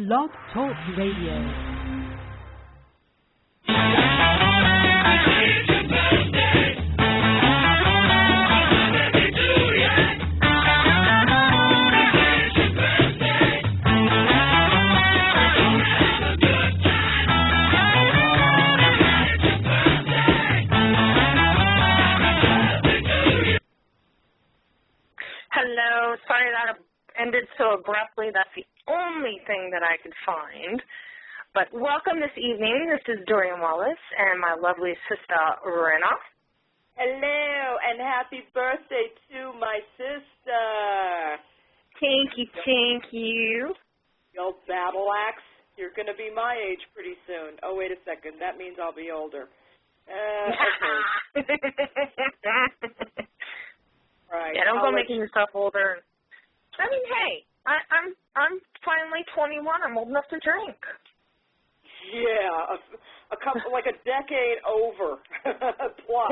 Blog Talk Radio. Hello. Sorry that ended so abruptly. That's the only thing that I could find. But welcome this evening. This is Dorian Wallace and my lovely sister, Rena. Hello, and happy birthday to my sister. Thank you. You old battle axe. You're going to be my age pretty soon. Oh, wait a second. That means I'll be older. Okay. Right. Yeah, don't go making yourself older. I mean, hey, I'm finally 21. I'm old enough to drink. Yeah, a couple, like a decade over plus.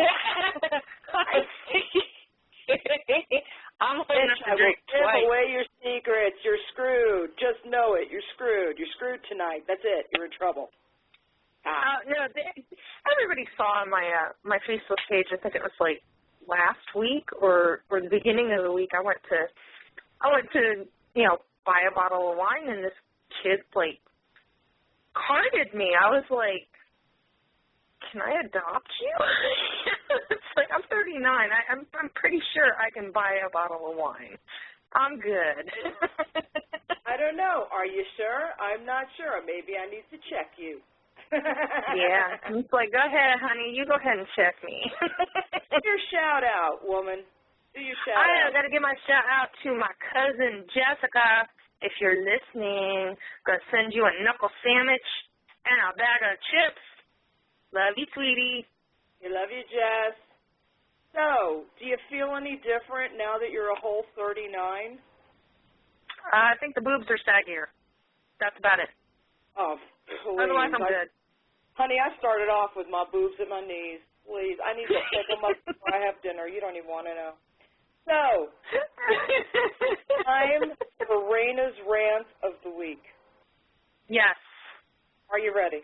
I'm old enough to drink Give twice. away your secrets. You're screwed. Just know it. You're screwed. You're screwed tonight. That's it. You're in trouble. No, everybody saw on my Facebook page. I think it was like last week or the beginning of the week. I went to buy a bottle of wine, and this kid like carded me. I was like, can I adopt you? It's like, I'm 39. I'm pretty sure I can buy a bottle of wine. I'm good. I don't know. Are you sure? I'm not sure. Maybe I need to check you. Yeah. It's like, go ahead, honey. You go ahead and check me. Your shout out, woman. Do your shout out. I got to give my shout out to my cousin Jessica. If you're listening, gonna send you a knuckle sandwich and a bag of chips. Love you, sweetie. We love you, Jess. So, do you feel any different now that you're a whole 39? I think the boobs are saggier. That's about it. Oh, please. Otherwise, I'm good. Honey, I started off with my boobs at my knees. Please, I need to pick them up before I have dinner. You don't even want to know. So, time for Rena's rant of the week. Yes. Are you ready?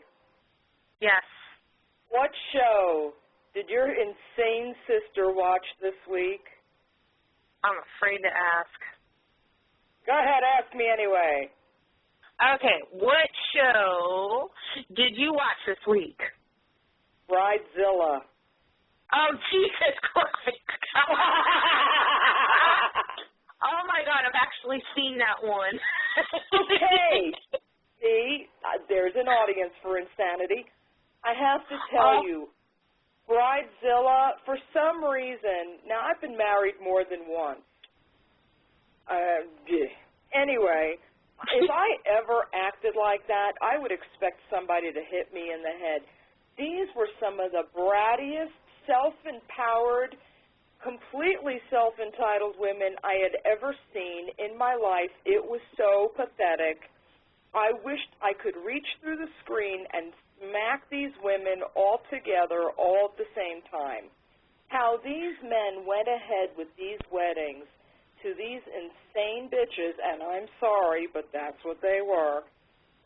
Yes. What show did your insane sister watch this week? I'm afraid to ask. Go ahead, ask me anyway. Okay, what show did you watch this week? Bridezilla. Oh, Jesus Christ. Oh, my God, I've actually seen that one. Okay. See, there's an audience for insanity. I have to tell you, Bridezilla, for some reason, now I've been married more than once. Anyway, if I ever acted like that, I would expect somebody to hit me in the head. These were some of the brattiest, self-empowered, completely self-entitled women I had ever seen in my life. It was so pathetic. I wished I could reach through the screen and smack these women all together all at the same time. How these men went ahead with these weddings to these insane bitches, and I'm sorry, but that's what they were.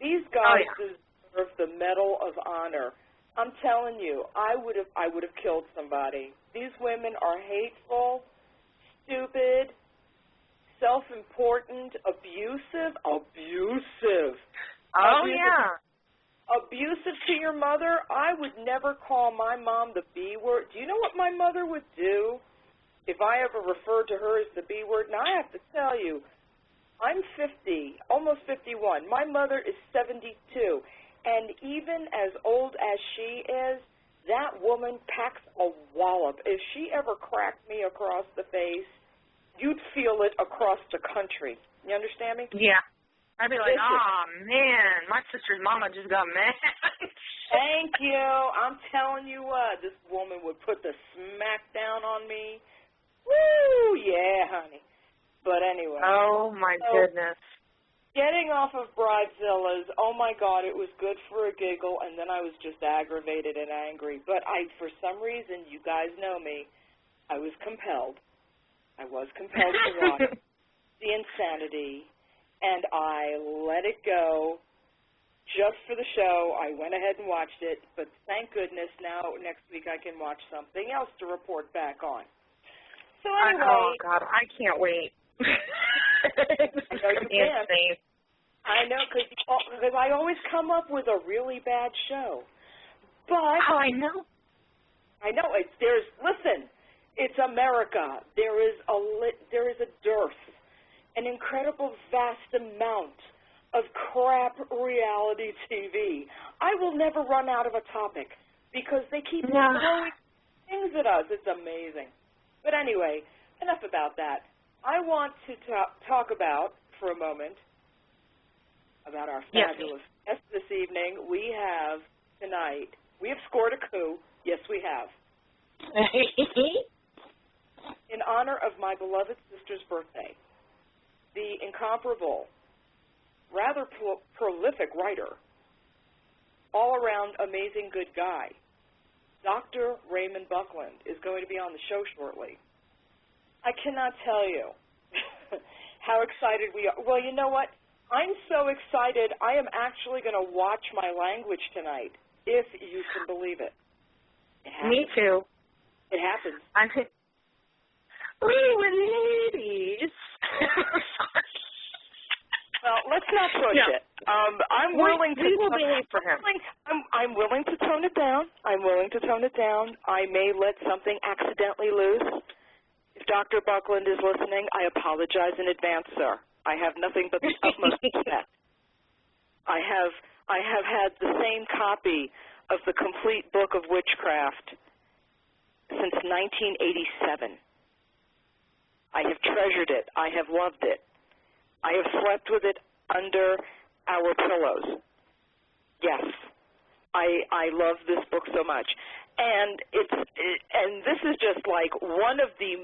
These guys deserve the Medal of Honor. I'm telling you, I would have killed somebody. These women are hateful, stupid, self-important, abusive. Oh, yeah. Abusive to your mother. I would never call my mom the B word. Do you know what my mother would do if I ever referred to her as the B word? Now, I have to tell you, I'm 50, almost 51. My mother is 72. And even as old as she is, that woman packs a wallop. If she ever cracked me across the face, you'd feel it across the country. You understand me? Yeah. I'd be like, man, my sister's mama just got mad. Thank you. I'm telling you what, this woman would put the smack down on me. Woo, yeah, honey. But anyway. Oh, my goodness. Getting off of Bridezilla's, oh, my God, it was good for a giggle, and then I was just aggravated and angry. But for some reason, you guys know me, I was compelled. I was compelled to watch the insanity and I let it go just for the show. I went ahead and watched it, but thank goodness now next week I can watch something else to report back on. So anyway. Oh, God, I can't wait. I know you can. I know, because I always come up with a really bad show. But I know. Listen, it's America. There is a dearth, an incredible vast amount of crap reality TV. I will never run out of a topic because they keep throwing things at us. It's amazing. But anyway, enough about that. I want to talk about, for a moment, about our fabulous guest this evening. We have scored a coup. Yes, we have. In honor of my beloved sister's birthday, the incomparable, rather prolific writer, all-around amazing good guy, Dr. Raymond Buckland, is going to be on the show shortly. I cannot tell you how excited we are. Well, you know what? I'm so excited, I am actually going to watch my language tonight, if you can believe it. Me too. It happens. Ladies. Well, let's not push it. I'm willing to. We will be late for him. I'm willing to tone it down. I may let something accidentally loose. If Dr. Buckland is listening, I apologize in advance, sir. I have nothing but the utmost respect. I have had the same copy of the complete book of witchcraft since 1987. I have treasured it. I have loved it. I have slept with it under our pillows. Yes, I love this book so much. And this is just like one of the,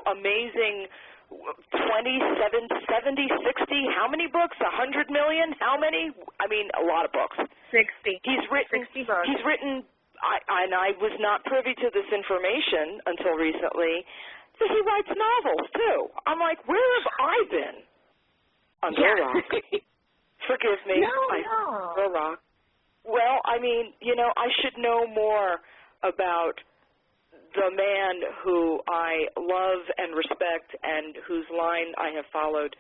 amazing 20, 70, 60, how many books? 100 million? How many? I mean, a lot of books. 60. He's written 60 books. He's written, and I was not privy to this information until recently, that he writes novels, too. I'm like, where have I been? Under a rock. Forgive me. Under a rock. Well, I mean, I should know more about the man who I love and respect and whose line I have followed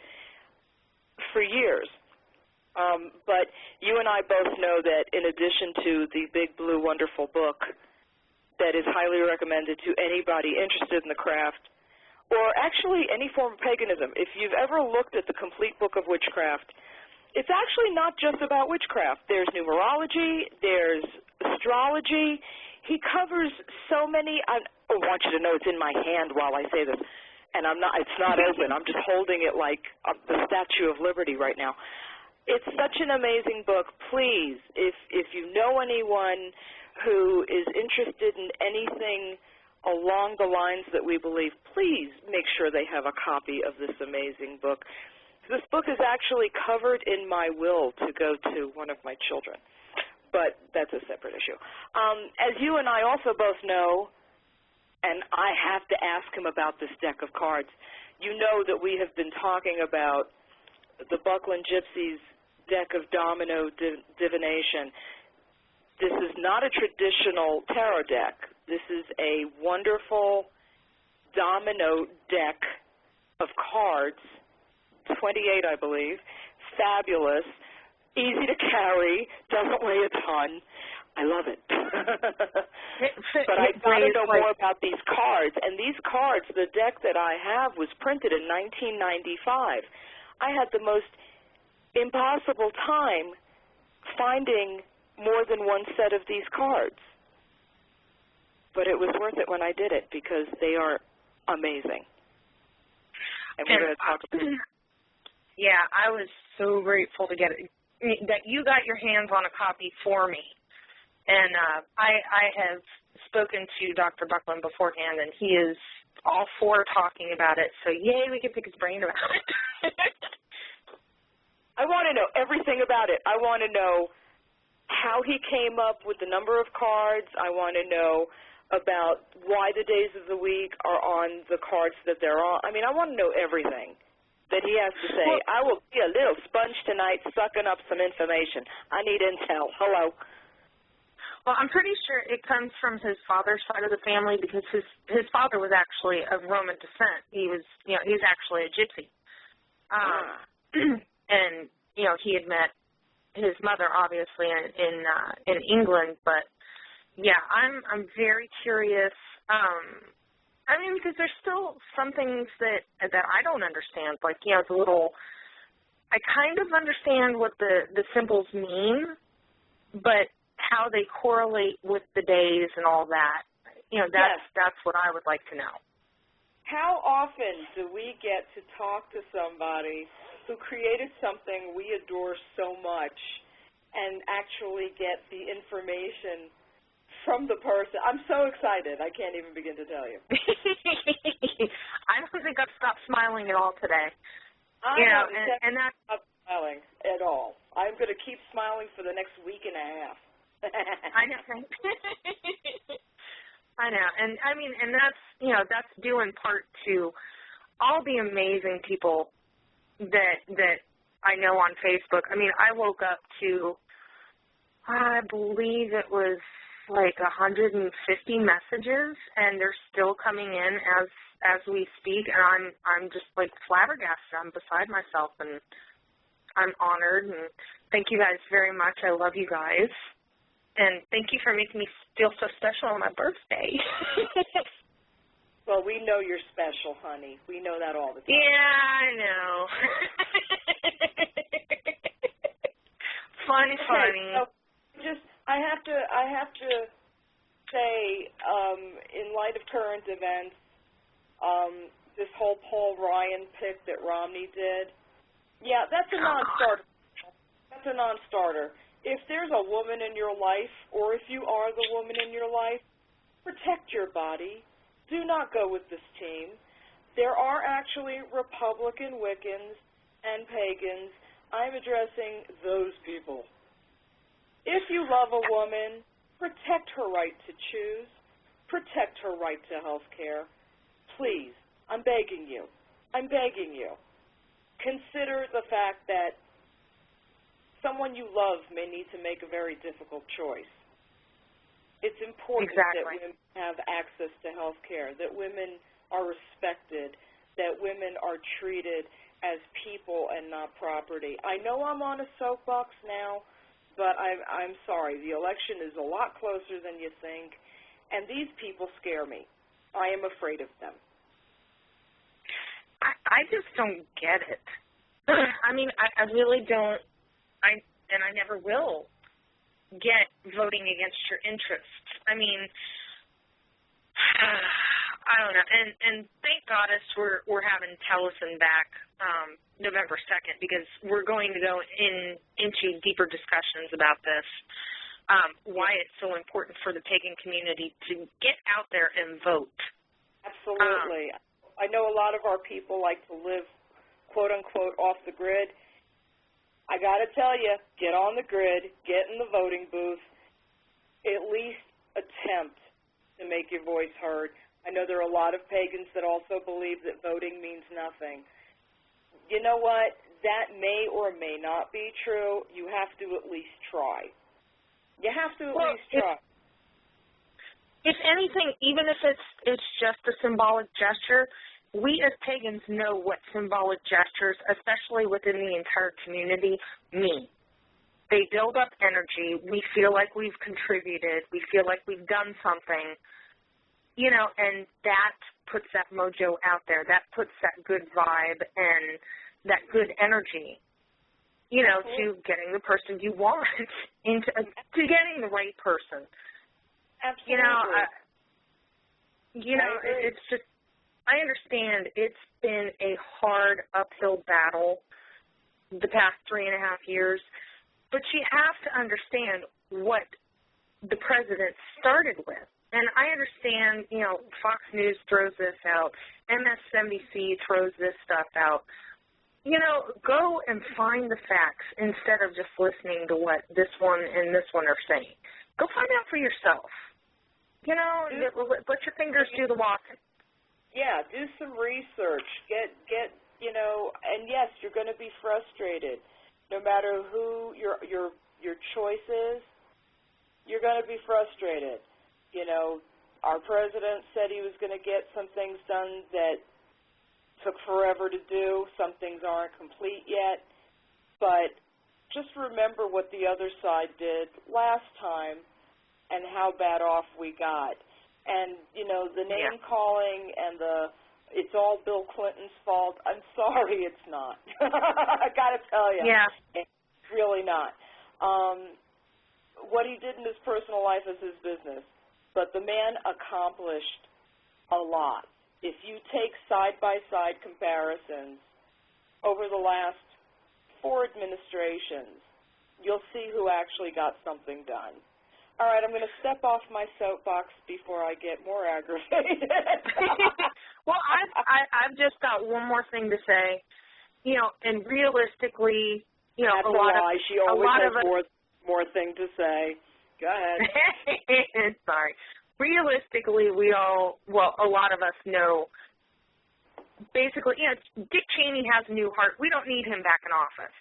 for years. But you and I both know that in addition to the big, blue, wonderful book that is highly recommended to anybody interested in the craft, or actually any form of paganism, if you've ever looked at the complete book of witchcraft, it's actually not just about witchcraft. There's numerology, there's astrology. He covers so many. I want you to know it's in my hand while I say this, and it's not open. I'm just holding it like the Statue of Liberty right now. It's such an amazing book. Please, if you know anyone who is interested in anything along the lines that we believe, please make sure they have a copy of this amazing book. This book is actually covered in my will to go to one of my children, but that's a separate issue. As you and I also both know, and I have to ask him about this deck of cards, you know that we have been talking about the Buckland Gypsies deck of Domino Divination. This is not a traditional tarot deck. This is a wonderful domino deck of cards, 28, I believe, fabulous, easy to carry, doesn't weigh a ton. I love it. But I got to know more about these cards. And these cards, the deck that I have was printed in 1995. I had the most impossible time finding more than one set of these cards. But it was worth it when I did it because they are amazing. And we're going to talk about it. Yeah, I was so grateful to get it, that you got your hands on a copy for me. And I have spoken to Dr. Buckland beforehand, and he is all for talking about it. So, yay, we can pick his brain about it. I want to know everything about it. I want to know how he came up with the number of cards. I want to know about why the days of the week are on the cards that they're on. I mean, I want to know everything. that he has to say. Well, I will be a little sponge tonight sucking up some information. I need intel. Hello. well, I'm pretty sure it comes from his father's side of the family because his father was actually of Roman descent. He was, he's actually a gypsy. And, he had met his mother, obviously, in England. But, yeah, I'm very curious. Because there's still some things that I don't understand. Like, I kind of understand what the symbols mean, but how they correlate with the days and all that, that's what I would like to know. How often do we get to talk to somebody who created something we adore so much and actually get the information from the person? I'm so excited. I can't even begin to tell you. I don't think I've stopped smiling at all today. And that's not smiling at all. I'm going to keep smiling for the next week and a half. I know. I know. And that's due in part to all the amazing people that I know on Facebook. I woke up to, I believe it was like 150 messages, and they're still coming in as we speak, and I'm just like flabbergasted. I'm beside myself, and I'm honored, and thank you guys very much. I love you guys, and thank you for making me feel so special on my birthday. Well, we know you're special, honey. We know that all the time. Yeah, I know. Funny. So I have to say, in light of current events, this whole Paul Ryan pick that Romney did, yeah, that's a non-starter. That's a non-starter. If there's a woman in your life, or if you are the woman in your life, protect your body. Do not go with this team. There are actually Republican Wiccans and pagans. I'm addressing those people. If you love a woman, protect her right to choose. Protect her right to health care. Please, I'm begging you. Consider the fact that someone you love may need to make a very difficult choice. It's important that women have access to health care, that women are respected, that women are treated as people and not property. I know I'm on a soapbox now, but I'm sorry. The election is a lot closer than you think, and these people scare me. I am afraid of them. I just don't get it. I really don't, and I never will get voting against your interests. I don't know. And thank goddess we're having Tellison back November 2nd, because we're going to go into deeper discussions about this, why it's so important for the pagan community to get out there and vote. Absolutely. I know a lot of our people like to live, quote-unquote, off the grid. I got to tell you, get on the grid, get in the voting booth, at least attempt to make your voice heard. I know there are a lot of pagans that also believe that voting means nothing. You know what? That may or may not be true. You have to at least try. You have to at least try. If anything, even if it's just a symbolic gesture, we as pagans know what symbolic gestures, especially within the entire community, mean. They build up energy. We feel like we've contributed. We feel like we've done something, and that puts that mojo out there. That puts that good vibe and that good energy, to getting the person you want, to getting the right person. Absolutely. It's just, I understand it's been a hard uphill battle the past 3.5 years, but you have to understand what the president started with. And I understand, Fox News throws this out, MSNBC throws this stuff out. Go and find the facts instead of just listening to what this one and this one are saying. Go find out for yourself. Let your fingers do the walking. Yeah, do some research. Get you know, and yes, you're going to be frustrated. No matter who your choice is, you're going to be frustrated. You know, our president said he was going to get some things done that took forever to do. Some things aren't complete yet. But just remember what the other side did last time and how bad off we got. And, you know, the name-calling and it's all Bill Clinton's fault. I'm sorry, it's not. I got to tell you. Yeah. It's really not. What he did in his personal life is his business. But the man accomplished a lot. If you take side-by-side comparisons over the last 4 administrations, you'll see who actually got something done. All right, I'm going to step off my soapbox before I get more aggravated. Well, I've just got one more thing to say. You know, and realistically, you know, That's a lie. She always has more thing to say. Go ahead. Sorry. Realistically, a lot of us know, basically, you know, Dick Cheney has a new heart. We don't need him back in office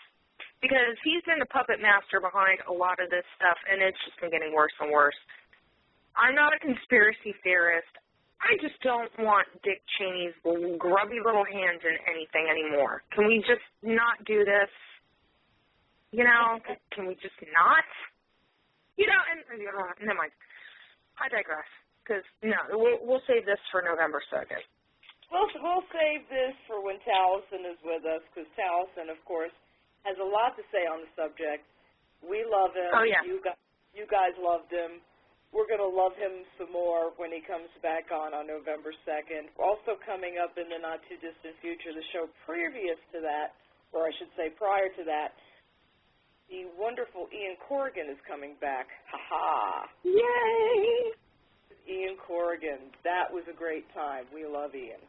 because he's been the puppet master behind a lot of this stuff, and it's just been getting worse and worse. I'm not a conspiracy theorist. I just don't want Dick Cheney's grubby little hands in anything anymore. Can we just not do this? You know, can we just not? You know, and never mind. I digress, because, no, we'll save this for November 2nd. We'll save this for when Taliesin is with us, because Taliesin, of course, has a lot to say on the subject. We love him. Oh, yeah. You guys loved him. We're going to love him some more when he comes back on November 2nd. Also coming up in the not-too-distant future, the show previous to that, or I should say prior to that, the wonderful Ian Corrigan is coming back. Ha-ha. Yay! Ian Corrigan. That was a great time. We love Ian.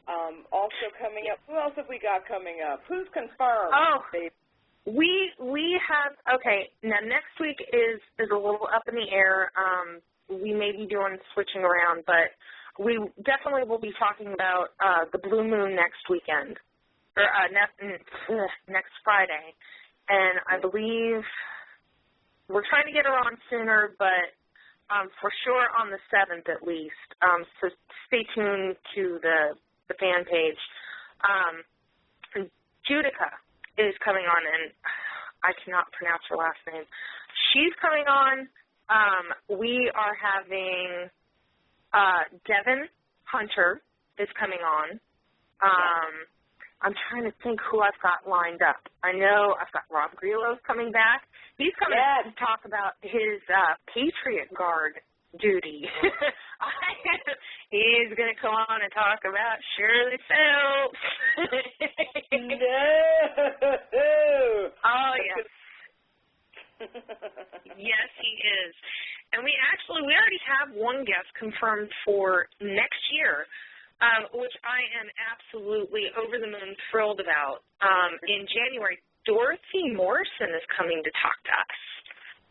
Also coming up, who else have we got coming up? Who's confirmed? Oh, we have, okay, now next week is a little up in the air. We may be doing switching around, but we definitely will be talking about the Blue Moon next weekend, or next Friday. And I believe we're trying to get her on sooner, but for sure on the 7th at least. So stay tuned to the fan page. Judica is coming on, and I cannot pronounce her last name. She's coming on. We are having Devin Hunter is coming on. I'm trying to think who I've got lined up. I know I've got Rob Grillo coming back. He's coming to talk about his Patriot Guard duty. He's going to come on and talk about Shirley Phelps. No. Oh, yes. Yes, he is. And we already have one guest confirmed for next year, which I am absolutely over the moon thrilled about. In January, Dorothy Morrison is coming to talk to us.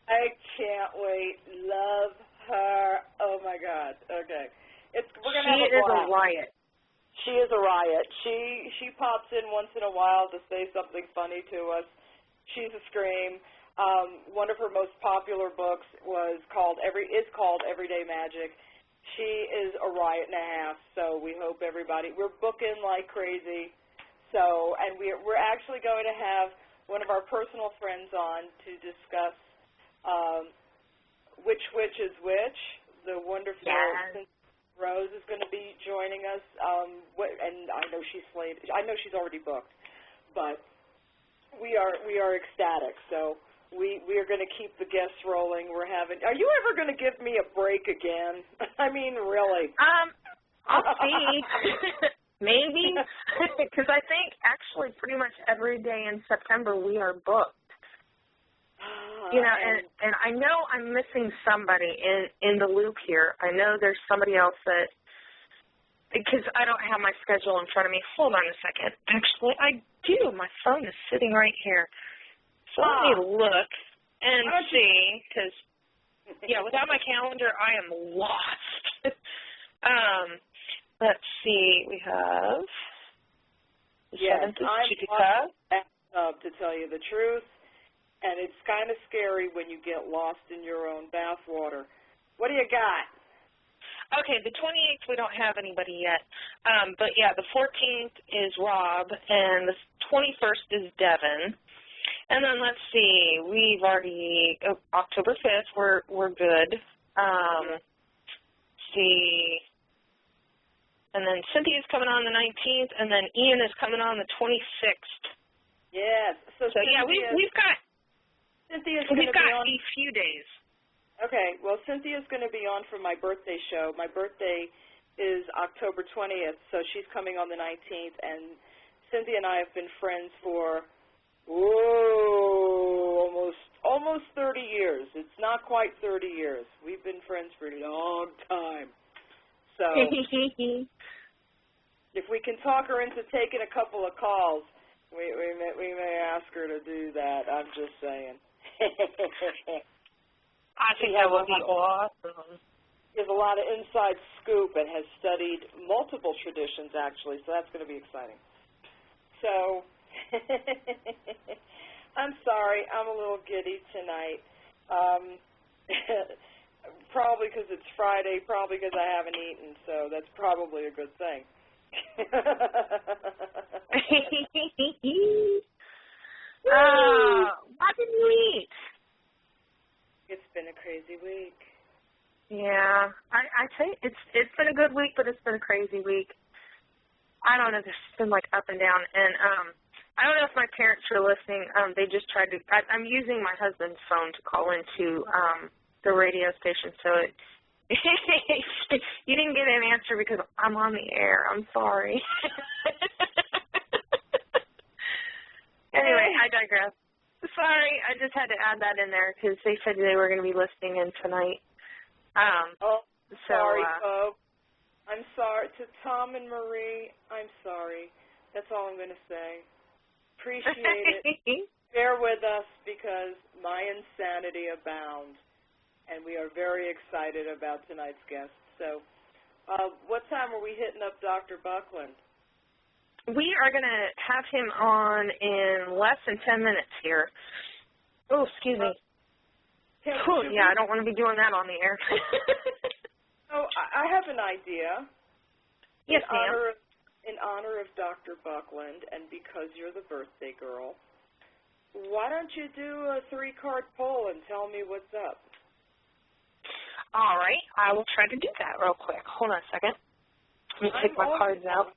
I can't wait. Love her. Oh, my God. Okay. We're gonna have a blast. She is a riot. She is a riot. She pops in once in a while to say something funny to us. She's a scream. One of her most popular books is called Everyday Magic. She is a riot and a half, so we hope everybody, we're booking like crazy. So, and we're actually going to have one of our personal friends on to discuss which witch is which. The wonderful Rose is going to be joining us, and I know she's slated. I know she's already booked, but we are ecstatic. So we are going to keep the guests rolling. Are you ever going to give me a break again? I mean, really? I'll see. Maybe, because I think actually pretty much every day in September we are booked. You know, and I know I'm missing somebody in the loop here. I know there's somebody else that, because I don't have my schedule in front of me. Hold on a second. Actually, I do. My phone is sitting right here. So let me look and see, because, yeah, without my calendar, I am lost. Let's see. We have The yes, 7th is I'm Chitika. to tell you the truth, and it's kind of scary when you get lost in your own bathwater. What do you got? Okay, the 28th we don't have anybody yet. But, yeah, the 14th is Rob, and the 21st is Devin. And then let's see, we've already, October 5th, we're good. See, and then Cynthia's coming on the 19th, and then Ian is coming on the 26th. Yes. So yeah, we've got a few days. Okay, well, Cynthia's going to be on for my birthday show. My birthday is October 20th, so she's coming on the 19th, and Cynthia and I have been friends for, almost 30 years. It's not quite 30 years. We've been friends for a long time. So if we can talk her into taking a couple of calls, we may ask her to do that. I'm just saying. I think that would be awesome. She has a lot of inside scoop and has studied multiple traditions, actually, so that's going to be exciting. So, I'm sorry, I'm a little giddy tonight. Probably because it's Friday, probably because I haven't eaten, so that's probably a good thing. What did you eat? It's been a crazy week. Yeah, I tell you, it's been a good week, but it's been a crazy week. I don't know, it's been like up and down, and I don't know if my parents are listening. They just tried to. I'm using my husband's phone to call into the radio station, so you didn't get an answer because I'm on the air. I'm sorry. Anyway, I digress. Sorry, I just had to add that in there because they said they were going to be listening in tonight. Sorry, folks. I'm sorry. To Tom and Marie, I'm sorry. That's all I'm going to say. Appreciate it. Bear with us because my insanity abounds, and we are very excited about tonight's guest. So what time are we hitting up Dr. Buckland? We are going to have him on in less than 10 minutes here. Oh, excuse me. Yeah, I don't want to be doing that on the air. Oh, I have an idea. Yes, ma'am. In honor of Dr. Buckland, and because you're the birthday girl, why don't you do a 3-card poll and tell me what's up? All right. I will try to do that real quick. Hold on a second. Let me take my cards out.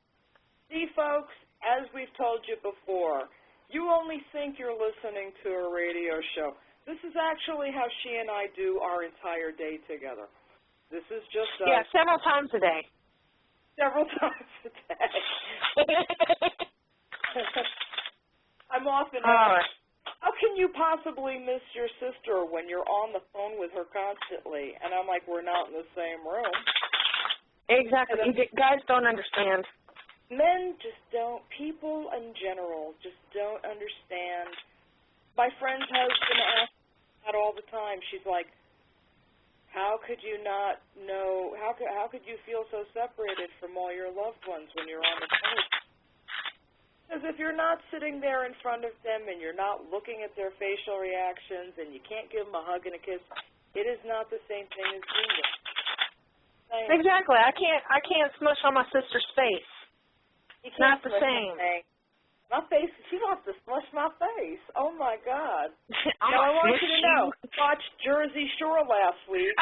See, folks, as we've told you before, you only think you're listening to a radio show. This is actually how she and I do our entire day together. This is just yeah, several times a day. Several times a day. I'm often asked, how can you possibly miss your sister when you're on the phone with her constantly? And I'm like, we're not in the same room. Exactly. Guys don't understand. Men just don't, people in general just don't understand. My friend's husband asks that all the time. She's like, how could you not know, how could you feel so separated from all your loved ones when you're on the phone? Because if you're not sitting there in front of them and you're not looking at their facial reactions and you can't give them a hug and a kiss, it is not the same thing as doing it. Exactly. I can't smush on my sister's face. It's not the same. My face, she wants to smush my face. Oh, my God. Now, I want you to know, I watched Jersey Shore last week.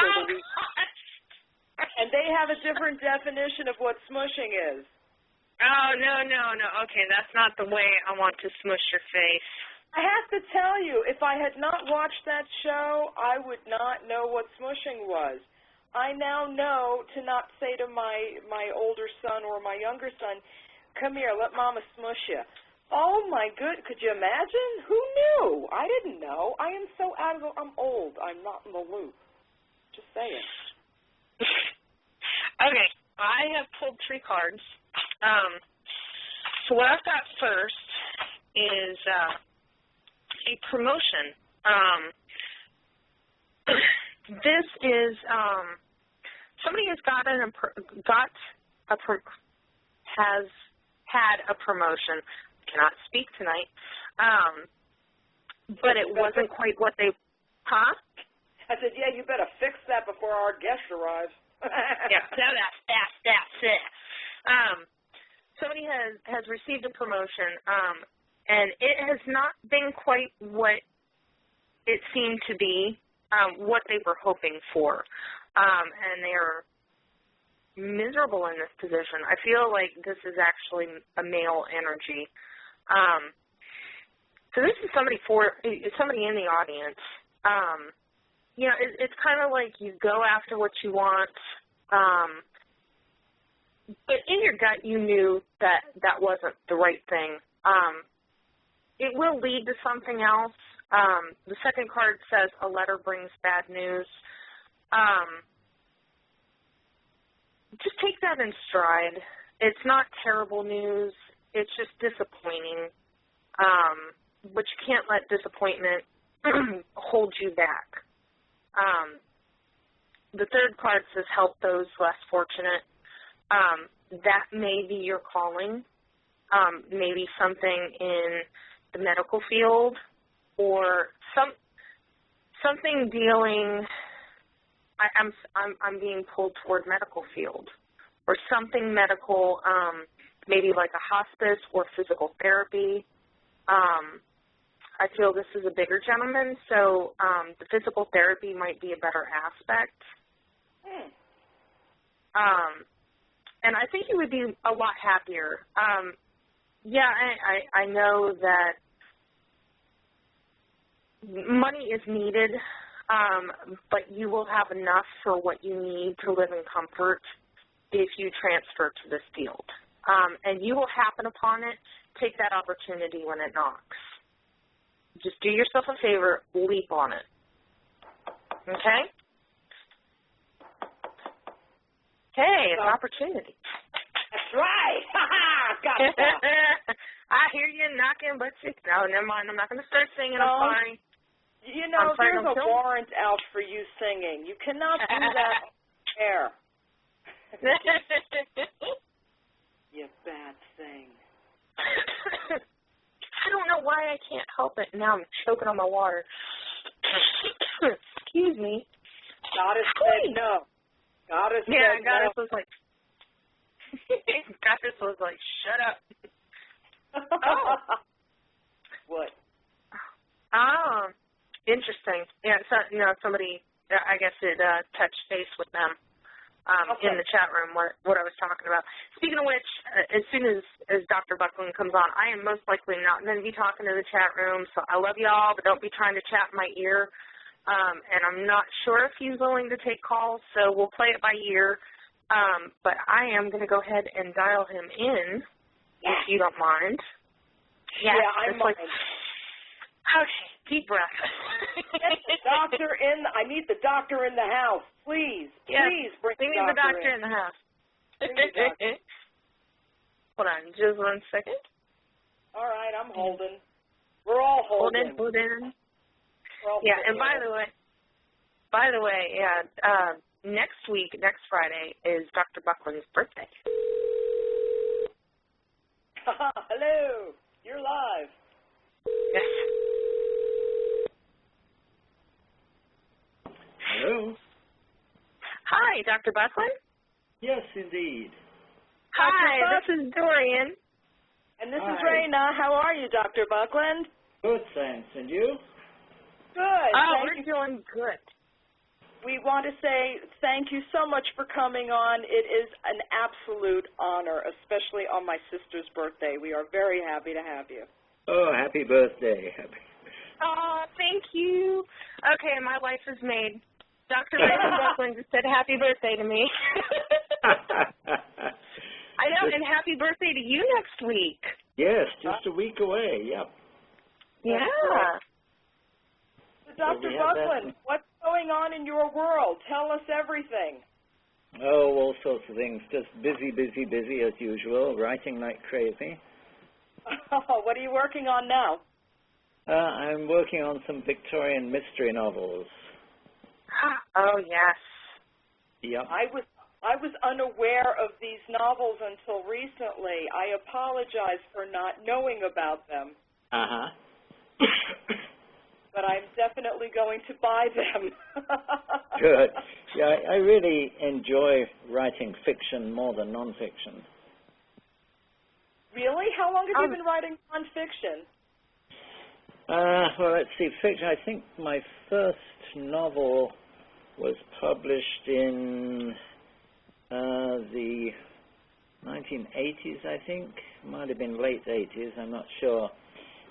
And they have a different definition of what smushing is. Oh, no. Okay, that's not the way I want to smush your face. I have to tell you, if I had not watched that show, I would not know what smushing was. I now know to not say to my older son or my younger son, come here, let Mama smush you. Oh, my good. Could you imagine? Who knew? I didn't know. I am so out of the, I'm old. I'm not in the loop. Just saying. Okay, I have pulled 3 cards. So what I've got first is a promotion. This is somebody has had a promotion. Cannot speak tonight. But it wasn't quite what they, huh? I said, yeah, you better fix that before our guest arrives. Yeah, that's it. Somebody has received a promotion, and it has not been quite what it seemed to be, what they were hoping for. And they are miserable in this position. I feel like this is actually a male energy. So this is somebody in the audience. You know, it's kind of like you go after what you want, but in your gut you knew that that wasn't the right thing. It will lead to something else. The second card says a letter brings bad news. Just take that in stride. It's not terrible news. It's just disappointing. But you can't let disappointment hold you back. The third card says help those less fortunate. That may be your calling. Maybe something in the medical field or something dealing. I'm being pulled toward medical field or something medical, maybe like a hospice or physical therapy. I feel this is a bigger gentleman, so the physical therapy might be a better aspect. And I think you would be a lot happier. Yeah, I know that money is needed, but you will have enough for what you need to live in comfort if you transfer to this field. And you will happen upon it. Take that opportunity when it knocks. Just do yourself a favor, leap on it. Okay? Hey, it's an opportunity. That's right. Gotcha. I hear you knocking, but no, never mind. I'm not going to start singing. I'm sorry. You know, there's a warrant out for you singing. You cannot do that on air. You bad thing. I don't know why I can't help it. Now I'm choking on my water. Excuse me. Goddess said no. Goddess said no. Goddess was like, Goddess was like, shut up. Oh. What? Oh, interesting. Yeah, so, you know, somebody, I guess it touched base with them. In the chat room, what I was talking about. Speaking of which, as soon as Dr. Buckland comes on, I am most likely not going to be talking to the chat room, so I love you all, but don't be trying to chat in my ear. And I'm not sure if he's willing to take calls, so we'll play it by ear. But I am going to go ahead and dial him in, if you don't mind. Yeah, I mind. Okay, deep breath. Get the doctor in. I need the doctor in the house. Please, please bring the doctor in the house. Hold on, just 1 second. All right, I'm holding. We're all holding. Hold in. Yeah, and by the way, next week, next Friday, is Dr. Buckland's birthday. Hello, you're live. Yes. Hello. Hi, Dr. Buckland. Yes, indeed. Hi, this is Dorian. And this is Raina. How are you, Dr. Buckland? Good, thanks. And you? Good. We're doing good. We want to say thank you so much for coming on. It is an absolute honor, especially on my sister's birthday. We are very happy to have you. Oh, happy birthday. Oh, thank you. Okay, my life is made. Dr. Raymond Buckland just said happy birthday to me. I know, and happy birthday to you next week. Yes, just a week away, yep. Yeah. So Dr. Buckland, what's going on in your world? Tell us everything. Oh, all sorts of things. Just busy as usual, writing like crazy. What are you working on now? I'm working on some Victorian mystery novels. Oh, yes. Yep. I was unaware of these novels until recently. I apologize for not knowing about them. Uh-huh. But I'm definitely going to buy them. Good. Yeah, I really enjoy writing fiction more than nonfiction. Really? How long have you been writing nonfiction? Well, let's see. Fiction, I think my first novel was published in the 1980s, I think. Might have been late 80s, I'm not sure.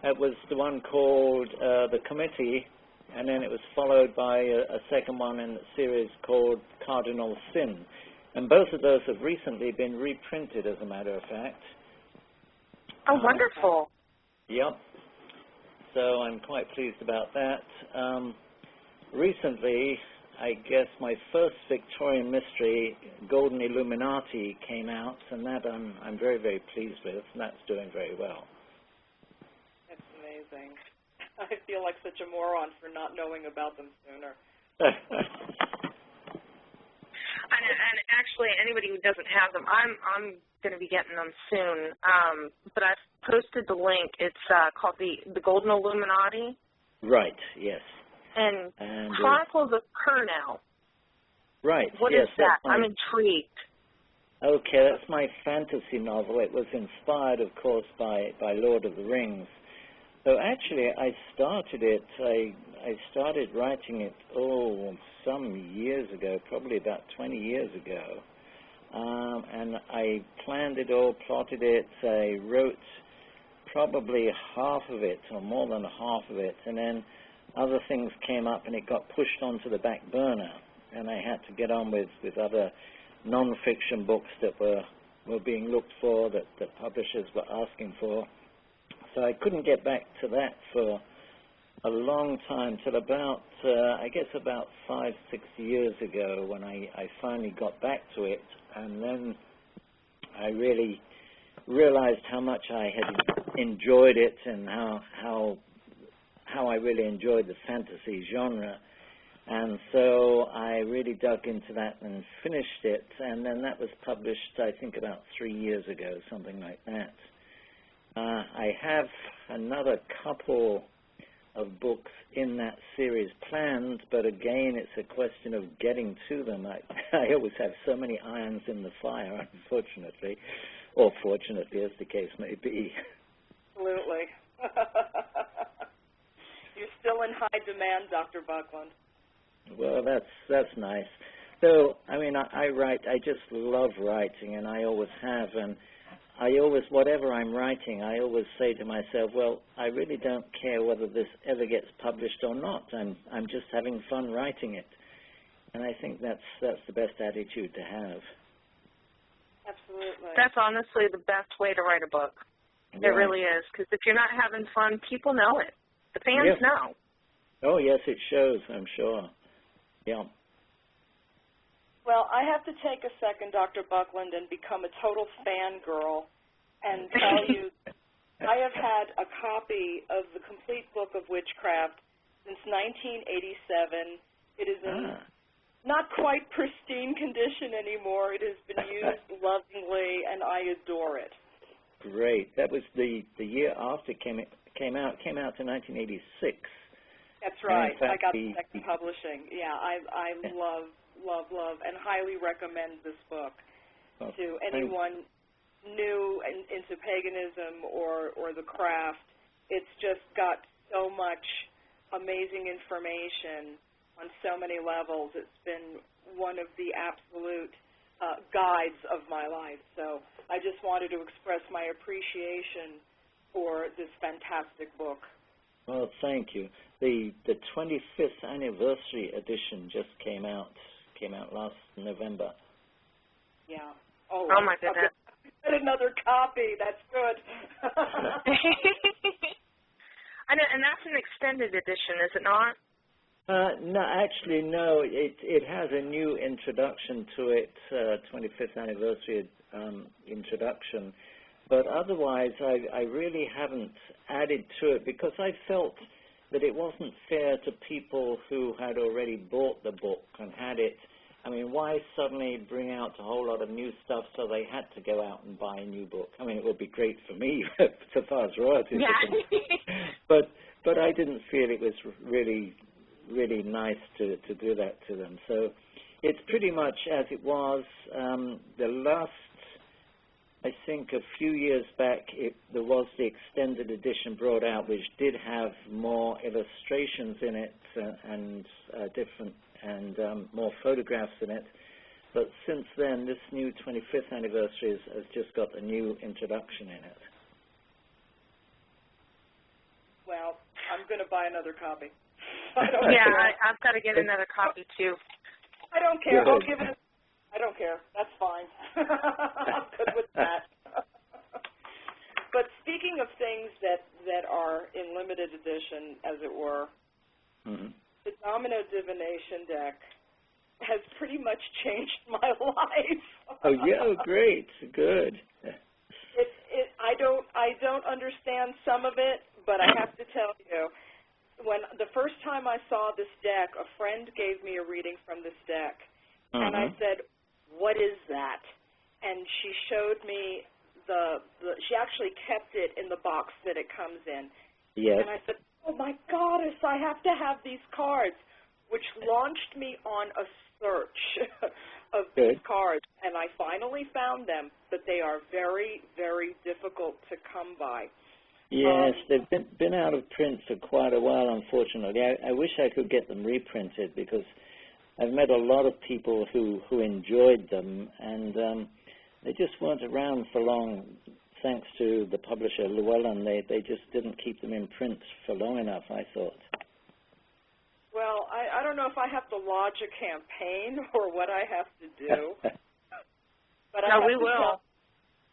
It was the one called The Committee, and then it was followed by a second one in the series called Cardinal Sin. And both of those have recently been reprinted, as a matter of fact. Oh, wonderful. Yep. So I'm quite pleased about that. Recently, I guess my first Victorian mystery, Golden Illuminati, came out, and that I'm very, very pleased with, and that's doing very well. That's amazing. I feel like such a moron for not knowing about them sooner. And actually, anybody who doesn't have them, I'm going to be getting them soon. But I've posted the link. It's called the Golden Illuminati. Right. Yes. And Chronicles of Purnell. Right. What yes, is that? I'm intrigued. Okay, that's my fantasy novel. It was inspired, of course, by Lord of the Rings. So actually, I started it. I started writing it some years ago, probably about 20 years ago, and I planned it all, plotted it. I wrote probably half of it, or more than half of it, and then other things came up, and it got pushed onto the back burner, and I had to get on with other non-fiction books that were being looked for, that publishers were asking for. So I couldn't get back to that for a long time, till about, I guess about 5-6 years ago, when I finally got back to it, and then I really realized how much I had enjoyed it, and how I really enjoyed the fantasy genre. And so I really dug into that and finished it, and then that was published, I think, about 3 years ago, something like that. I have another couple of books in that series planned, but again, it's a question of getting to them. I always have so many irons in the fire, unfortunately, or fortunately, as the case may be. Absolutely. You're still in high demand, Dr. Buckland. Well, that's nice. So, I mean, I write, I just love writing, and I always have, and I always, whatever I'm writing, I always say to myself, well, I really don't care whether this ever gets published or not. I'm just having fun writing it. And I think that's the best attitude to have. Absolutely. That's honestly the best way to write a book. It really is, because if you're not having fun, people know it. The fans know. Oh, yes, it shows, I'm sure. Yeah. Well, I have to take a second, Dr. Buckland, and become a total fangirl and tell you I have had a copy of the complete book of witchcraft since 1987. It is in not quite pristine condition anymore. It has been used lovingly, and I adore it. Great. That was the year after it came out. It came out in 1986. That's right. I got the second publishing. Yeah, I love, and highly recommend this book to anyone new into paganism or the craft. It's just got so much amazing information on so many levels. It's been one of the absolute guides of my life. So I just wanted to express my appreciation for this fantastic book. Well, thank you. The 25th anniversary edition just came out last November. Yeah. Oh my goodness. Get another copy. That's good. And that's an extended edition, is it not? No, actually, no. It has a new introduction to it, 25th anniversary introduction. But otherwise, I really haven't added to it because I felt that it wasn't fair to people who had already bought the book and had it I mean, why suddenly bring out a whole lot of new stuff so they had to go out and buy a new book? I mean, it would be great for me so far as royalties are concerned. But I didn't feel it was really nice to do that to them. So it's pretty much as it was. The last, I think a few years back, there was the extended edition brought out, which did have more illustrations in it and different and more photographs in it. But since then, this new 25th anniversary has just got a new introduction in it. Well, I'm going to buy another copy. I've got to get another copy too. I don't care. I'll give it. I don't care. That's fine. I'm good with that. But speaking of things that are in limited edition, as it were, the Domino Divination Deck has pretty much changed my life. Oh yeah, great, good. I don't understand some of it, but I have to tell you, when the first time I saw this deck, a friend gave me a reading from this deck, and I said, "What is that?" And she showed me she actually kept it in the box that it comes in. Yes. And I said, "Oh my goddess, I have to have these cards," which launched me on a search of these cards, and I finally found them, but they are very, very difficult to come by. Yes, they've been out of print for quite a while, unfortunately. I wish I could get them reprinted because I've met a lot of people who enjoyed them, and they just weren't around for long, thanks to the publisher Llewellyn. They just didn't keep them in print for long enough, I thought. Well, I don't know if I have to lodge a campaign or what I have to do. But we will.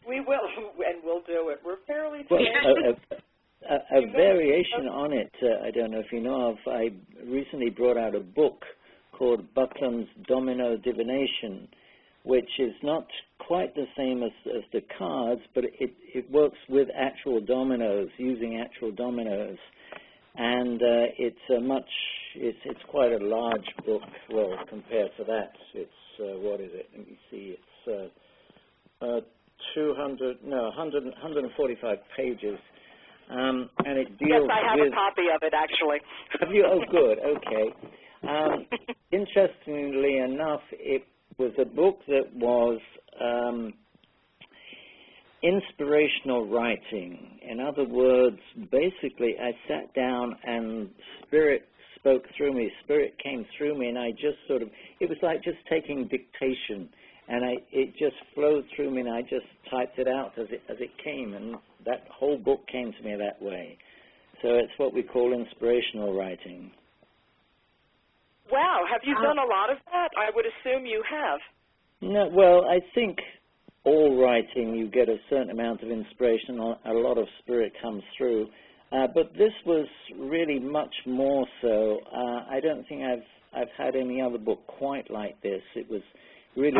We will, and we'll do it. We're fairly a variation on it, I don't know if you know of, I recently brought out a book called Buckland's Domino Divination, which is not quite the same as the cards, but it works with actual dominoes, using actual dominoes. And it's quite a large book, well, compared to that. It's, what is it? Let me see. It's 145 pages. And it deals with... Yes, I have a copy of it, actually. Have you? Oh, good. Okay. Interestingly enough, it was a book that was inspirational writing. In other words, basically, I sat down and Spirit spoke through me. Spirit came through me, and I just sort of... It was like just taking dictation. And it just flowed through me, and I just typed it out as it came, and that whole book came to me that way. So it's what we call inspirational writing. Wow, have you done a lot of that? I would assume you have. No, well, I think all writing, you get a certain amount of inspiration, a lot of spirit comes through. But this was really much more so. I don't think I've had any other book quite like this. It was really...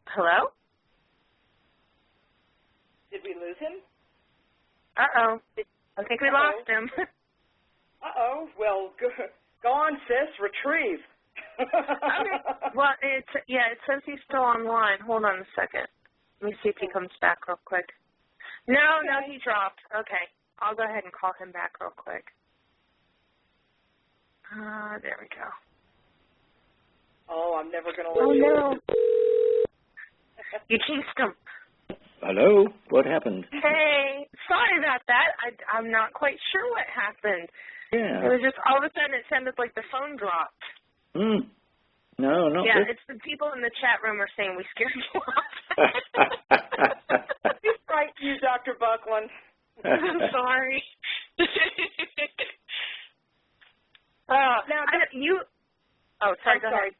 Hello? Did we lose him? Uh-oh. I think we lost him. Uh-oh. Well, go on, sis. Retrieve. Okay. Well, it says he's still online. Hold on a second. Let me see if he comes back real quick. No, he dropped. Okay. I'll go ahead and call him back real quick. There we go. Oh, I'm never going to let you. No. You jinxed him. Hello? What happened? Hey, sorry about that. I'm not quite sure what happened. Yeah. It was just all of a sudden it sounded like the phone dropped. No, not Yeah, this. it's the people in the chat room are saying we scared you off. He's right, you, Dr. Buckland. I'm sorry. Now, sorry, go ahead.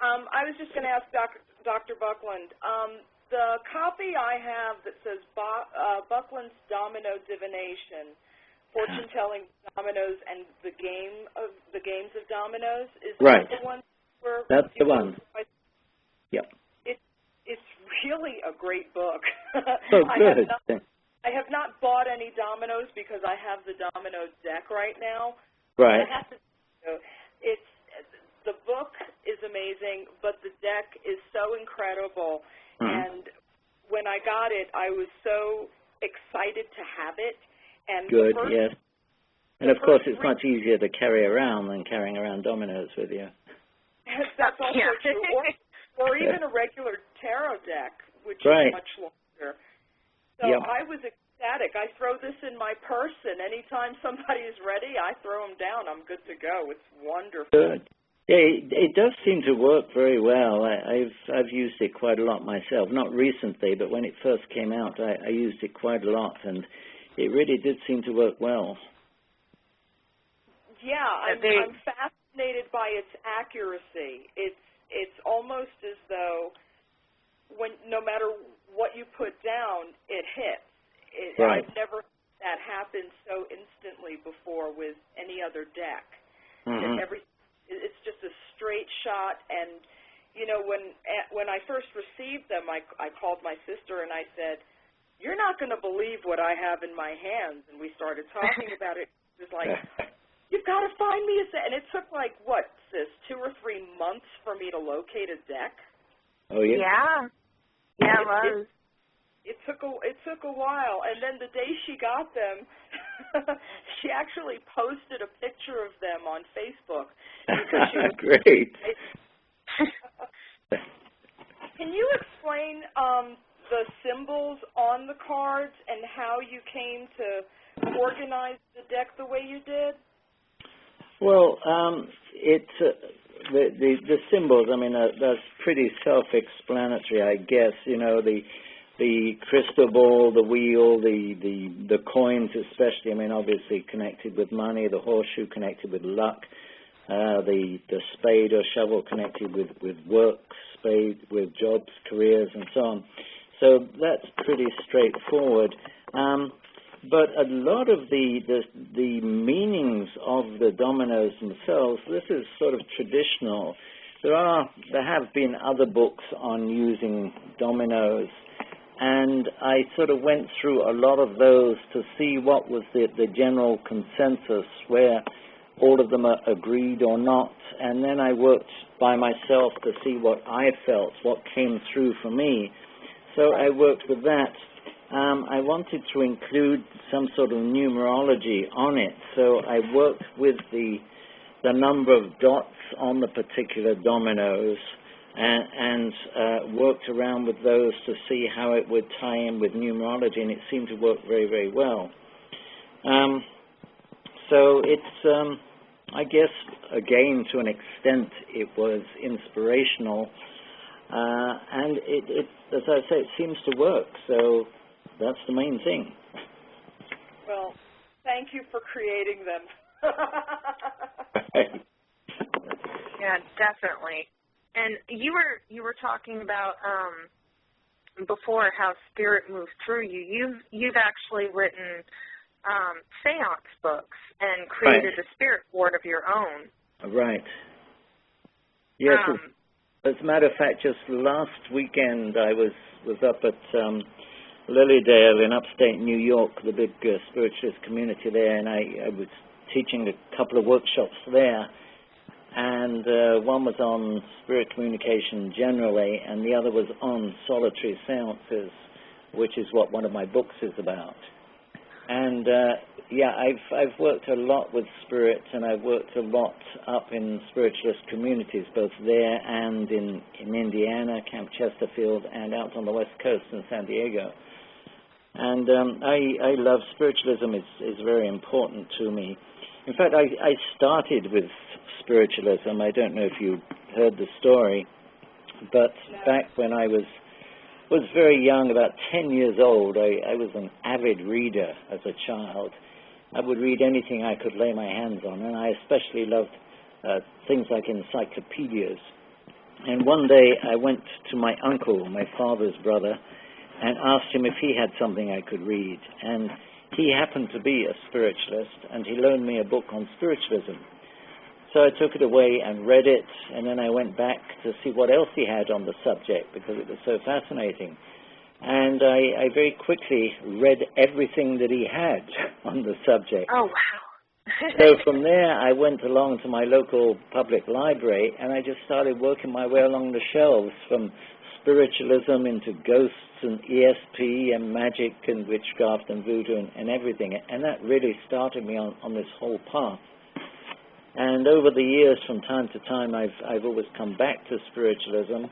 I was just going to ask Dr. Buckland, the copy I have that says Buckland's Domino Divination, fortune-telling dominoes and the games of dominoes, is right. that the one? That's the one. Yep. It's really a great book. Oh, good. I have not bought any dominoes because I have the domino deck right now. Right. I have to, it's the book is amazing, but the deck is so incredible. And when I got it, I was so excited to have it. And good, yes. And, of course, it's much easier to carry around than carrying around dominoes with you. That's also true. Or even a regular tarot deck, which is much longer. So I was ecstatic. I throw this in my purse, and anytime somebody is ready, I throw them down. I'm good to go. It's wonderful. Good. Yeah, it does seem to work very well. I've used it quite a lot myself. Not recently, but when it first came out, I used it quite a lot, and it really did seem to work well. Yeah, I'm fascinated by its accuracy. It's almost as though no matter what you put down, it hits. I've never had that happen so instantly before with any other deck. It's just a straight shot, and you know, when I first received them, I called my sister and I said, "You're not going to believe what I have in my hands," and we started talking about it. It was like, "You've got to find me a set," and it took like what, sis, 2 or 3 months for me to locate a deck. Oh yeah. Yeah, it was. It took a while, and then the day she got them, she actually posted a picture of them on Facebook. Because she was great. Can you explain the symbols on the cards and how you came to organize the deck the way you did? Well, the symbols, I mean, that's pretty self-explanatory, I guess. You know, the crystal ball, the wheel, the coins especially, I mean, obviously connected with money, the horseshoe connected with luck, the spade or shovel connected with work, spade with jobs, careers, and so on. So that's pretty straightforward. But a lot of the meanings of the dominoes themselves, this is sort of traditional. There have been other books on using dominoes, and I sort of went through a lot of those to see what was the general consensus, where all of them are agreed or not, and then I worked by myself to see what I felt, what came through for me. So I worked with that. I wanted to include some sort of numerology on it, so I worked with the number of dots on the particular dominoes and worked around with those to see how it would tie in with numerology, and it seemed to work very, very well. So it's, I guess, again, to an extent, it was inspirational, and it, as I say, it seems to work, so that's the main thing. Well, thank you for creating them. Yeah, definitely. And you were talking about before how spirit moves through you. You've actually written seance books and created a spirit board of your own. Right. Yes. As a matter of fact, just last weekend I was up at Lilydale in upstate New York, the big spiritualist community there, and I was teaching a couple of workshops there. And one was on spirit communication generally, and the other was on solitary seances, which is what one of my books is about. And yeah, I've worked a lot with spirit, and I've worked a lot up in spiritualist communities, both there and in Indiana, Camp Chesterfield, and out on the West Coast in San Diego. And I love spiritualism. It's very important to me. In fact, I started with spiritualism. I don't know if you heard the story, but back when I was very young, about 10 years old, I was an avid reader as a child. I would read anything I could lay my hands on, and I especially loved things like encyclopedias. And one day I went to my uncle, my father's brother, and asked him if he had something I could read. And he happened to be a spiritualist, and he loaned me a book on spiritualism. So I took it away and read it, and then I went back to see what else he had on the subject, because it was so fascinating. And I very quickly read everything that he had on the subject. Oh, wow. So from there, I went along to my local public library, and I just started working my way along the shelves from spiritualism into ghosts and ESP and magic and witchcraft and voodoo and everything. And that really started me on this whole path. And over the years, from time to time, I've always come back to spiritualism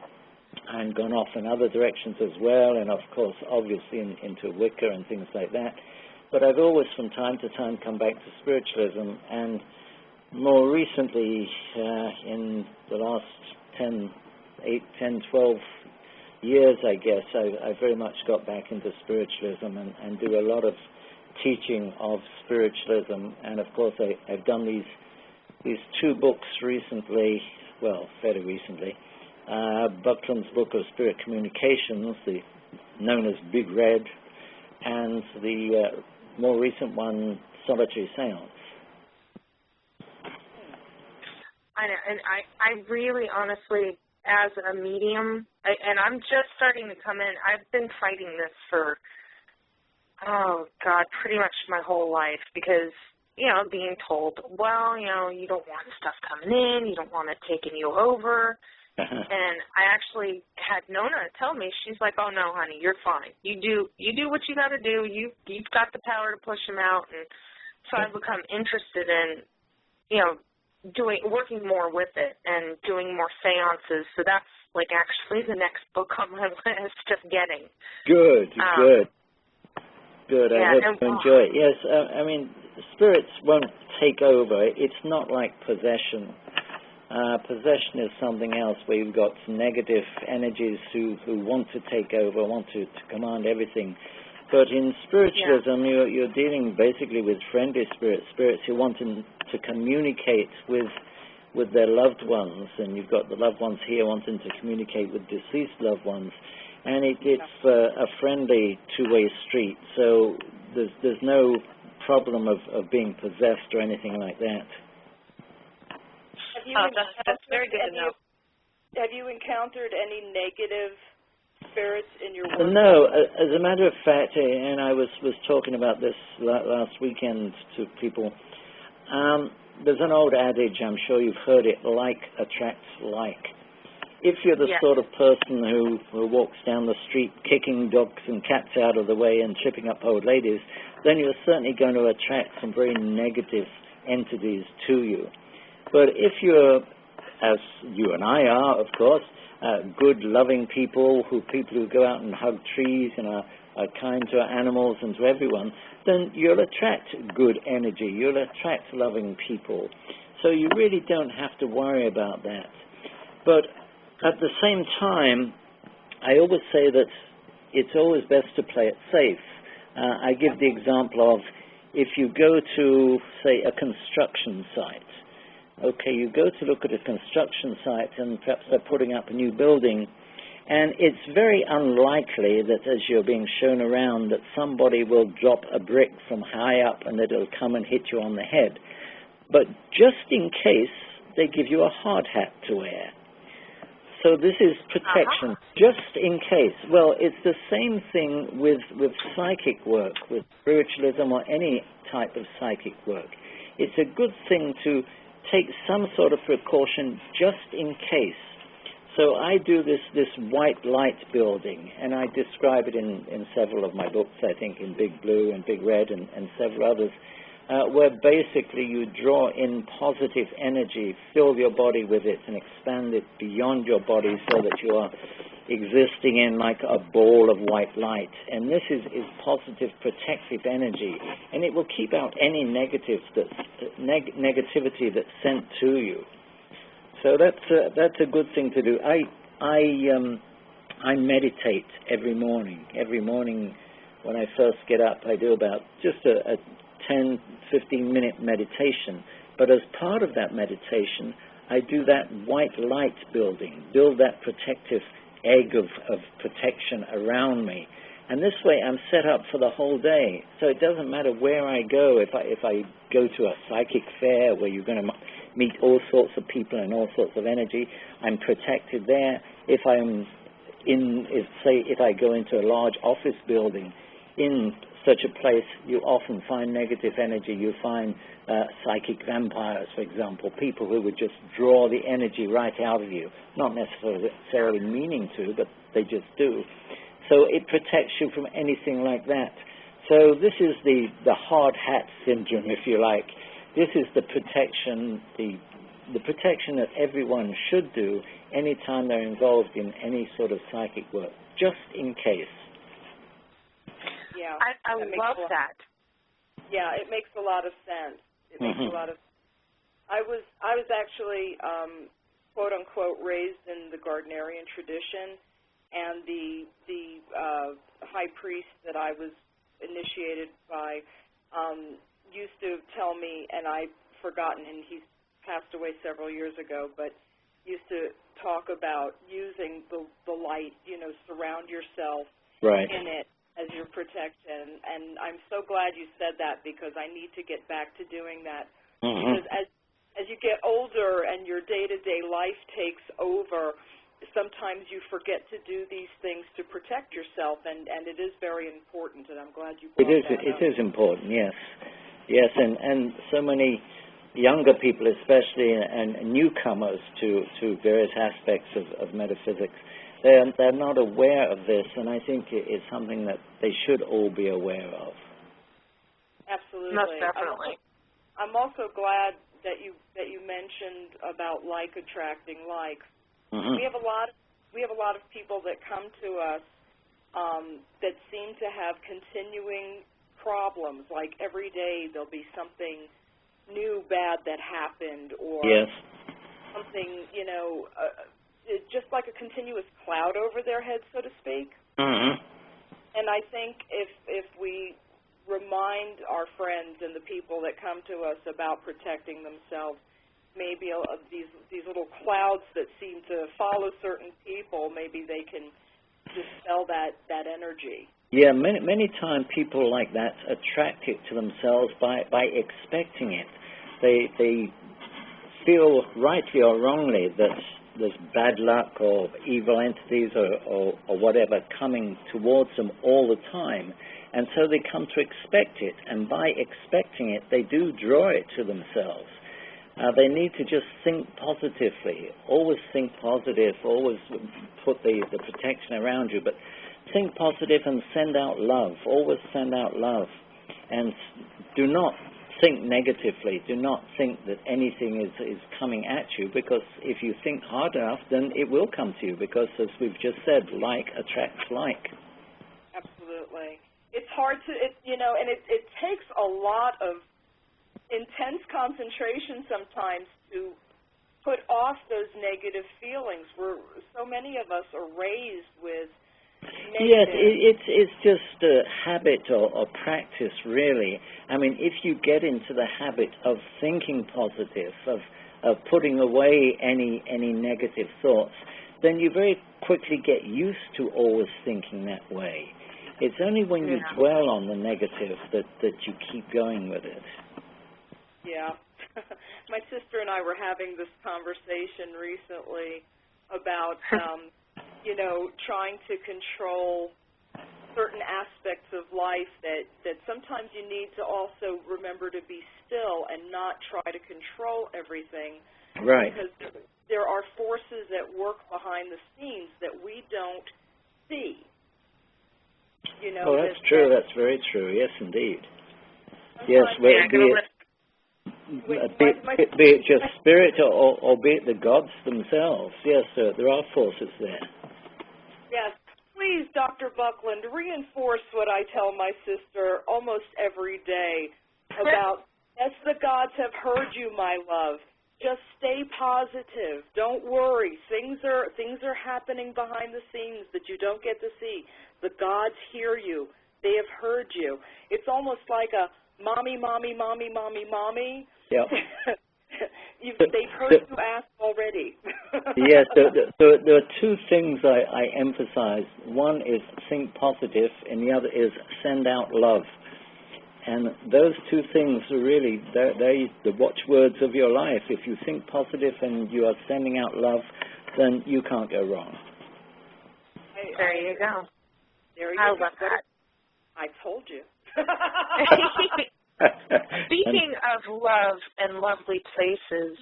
and gone off in other directions as well, and of course, obviously into Wicca and things like that. But I've always, from time to time, come back to spiritualism, and more recently, in the last 10, 12 years, I guess, I very much got back into spiritualism and do a lot of teaching of spiritualism. And of course, I've done these two books recently, well, fairly recently. Buckland's book of Spirit Communications, known as Big Red, and the more recent one, Solitary Seance. I know, and I really honestly, as a medium, and I'm just starting to come in, I've been fighting this for, pretty much my whole life, because, being told, well, you don't want stuff coming in, you don't want it taking you over. And I actually had Nona tell me, she's like, oh, no, honey, you're fine. You do what you got to do. You've got the power to push them out. And so I've become interested in, working more with it and doing more seances. So that's, actually the next book on my list of getting. Good. Yeah, I hope you enjoy it. Yes, I mean, spirits won't take over. It's not like possession. Possession is something else where you've got negative energies who want to take over, want to command everything. But in spiritualism, you're dealing basically with friendly spirits who want to communicate with their loved ones, and you've got the loved ones here wanting to communicate with deceased loved ones, and it's a friendly two-way street. So there's no problem of being possessed or anything like that. That's very good to know. Have you encountered any negative spirits in your work? No, as a matter of fact, and I was talking about this last weekend to people, there's an old adage, I'm sure you've heard it, like attracts like. If you're the sort of person who walks down the street kicking dogs and cats out of the way and tripping up old ladies, then you're certainly going to attract some very negative entities to you. But if you're, as you and I are, of course, good, loving people who go out and hug trees and are kind to animals and to everyone, then you'll attract good energy. You'll attract loving people. So you really don't have to worry about that. But at the same time, I always say that it's always best to play it safe. I give the example of if you go to, say, a construction site. Okay, you go to look at a construction site and perhaps they're putting up a new building, and it's very unlikely that as you're being shown around that somebody will drop a brick from high up and that it'll come and hit you on the head. But just in case, they give you a hard hat to wear. So this is protection, just in case. Well, it's the same thing with psychic work, with spiritualism or any type of psychic work. It's a good thing to take some sort of precaution just in case. So I do this white light building, and I describe it in several of my books, I think in Big Blue and Big Red and several others, where basically you draw in positive energy, fill your body with it, and expand it beyond your body so that you are existing in like a ball of white light. And this is positive, protective energy, and it will keep out any negativity that's sent to you. So that's a good thing to do. I meditate every morning. Every morning when I first get up, I do about just a 10, 15-minute meditation. But as part of that meditation, I do that white light building, build that protective egg of protection around me. And this way I'm set up for the whole day. So it doesn't matter where I go. If I go to a psychic fair where you're going to meet all sorts of people and all sorts of energy, I'm protected there. If I go into a large office building in, such a place, you often find negative energy. You find psychic vampires, for example, people who would just draw the energy right out of you, not necessarily meaning to, but they just do. So it protects you from anything like that. So this is the hard hat syndrome, if you like. This is the protection, the protection that everyone should do anytime they're involved in any sort of psychic work, just in case. Yeah, I love that. Yeah, it makes a lot of sense. It makes a lot of. I was actually quote unquote raised in the Gardnerian tradition, and the high priest that I was initiated by used to tell me, and I've forgotten, and he's passed away several years ago, but used to talk about using the light, surround yourself in it as your protection. And I'm so glad you said that, because I need to get back to doing that. Because as you get older and your day-to-day life takes over, sometimes you forget to do these things to protect yourself, and it is very important, and I'm glad you brought that up. It is important, yes. Yes, and so many younger people especially, and newcomers to various aspects of metaphysics, they're not aware of this, and I think it's something that they should all be aware of. Absolutely. Most definitely. I'm also glad that you mentioned about like attracting like. We have a lot of people that come to us that seem to have continuing problems. Like every day there'll be something new bad that happened, or something, just like a continuous cloud over their head, so to speak. And I think if we remind our friends and the people that come to us about protecting themselves, maybe these little clouds that seem to follow certain people, maybe they can dispel that energy. Yeah, many times people like that attract it to themselves by expecting it. They feel rightly or wrongly that there's bad luck or evil entities or whatever coming towards them all the time, and so they come to expect it, and by expecting it, they do draw it to themselves. They need to just think positively. Always think positive. Always put the protection around you, but think positive and send out love. Always send out love, and do not think negatively. Do not think that anything is coming at you, because if you think hard enough, then it will come to you, because as we've just said, like attracts like. Absolutely. It's hard to, and it takes a lot of intense concentration sometimes to put off those negative feelings. So many of us are raised with negative. Yes, it's just a habit or practice, really. I mean, if you get into the habit of thinking positive, of putting away any negative thoughts, then you very quickly get used to always thinking that way. It's only when you dwell on the negative that you keep going with it. Yeah. My sister and I were having this conversation recently about, trying to control certain aspects of life that sometimes you need to also remember to be still and not try to control everything. Right. Because there are forces at work behind the scenes that we don't see. That's true. That's very true. Yes, indeed. Yes, be it just spirit or be it the gods themselves. Yes, there are forces there. Yes. Please, Dr. Buckland, reinforce what I tell my sister almost every day about, yes, the gods have heard you, my love. Just stay positive. Don't worry. Things are happening behind the scenes that you don't get to see. The gods hear you. They have heard you. It's almost like a mommy, mommy, mommy, mommy, mommy. Yep. They've heard you ask already. Yes, there are two things I emphasize. One is think positive, and the other is send out love. And those two things are really, they're the watchwords of your life. If you think positive and you are sending out love, then you can't go wrong. There you go. There you I go. love that. I told you. Speaking of love and lovely places,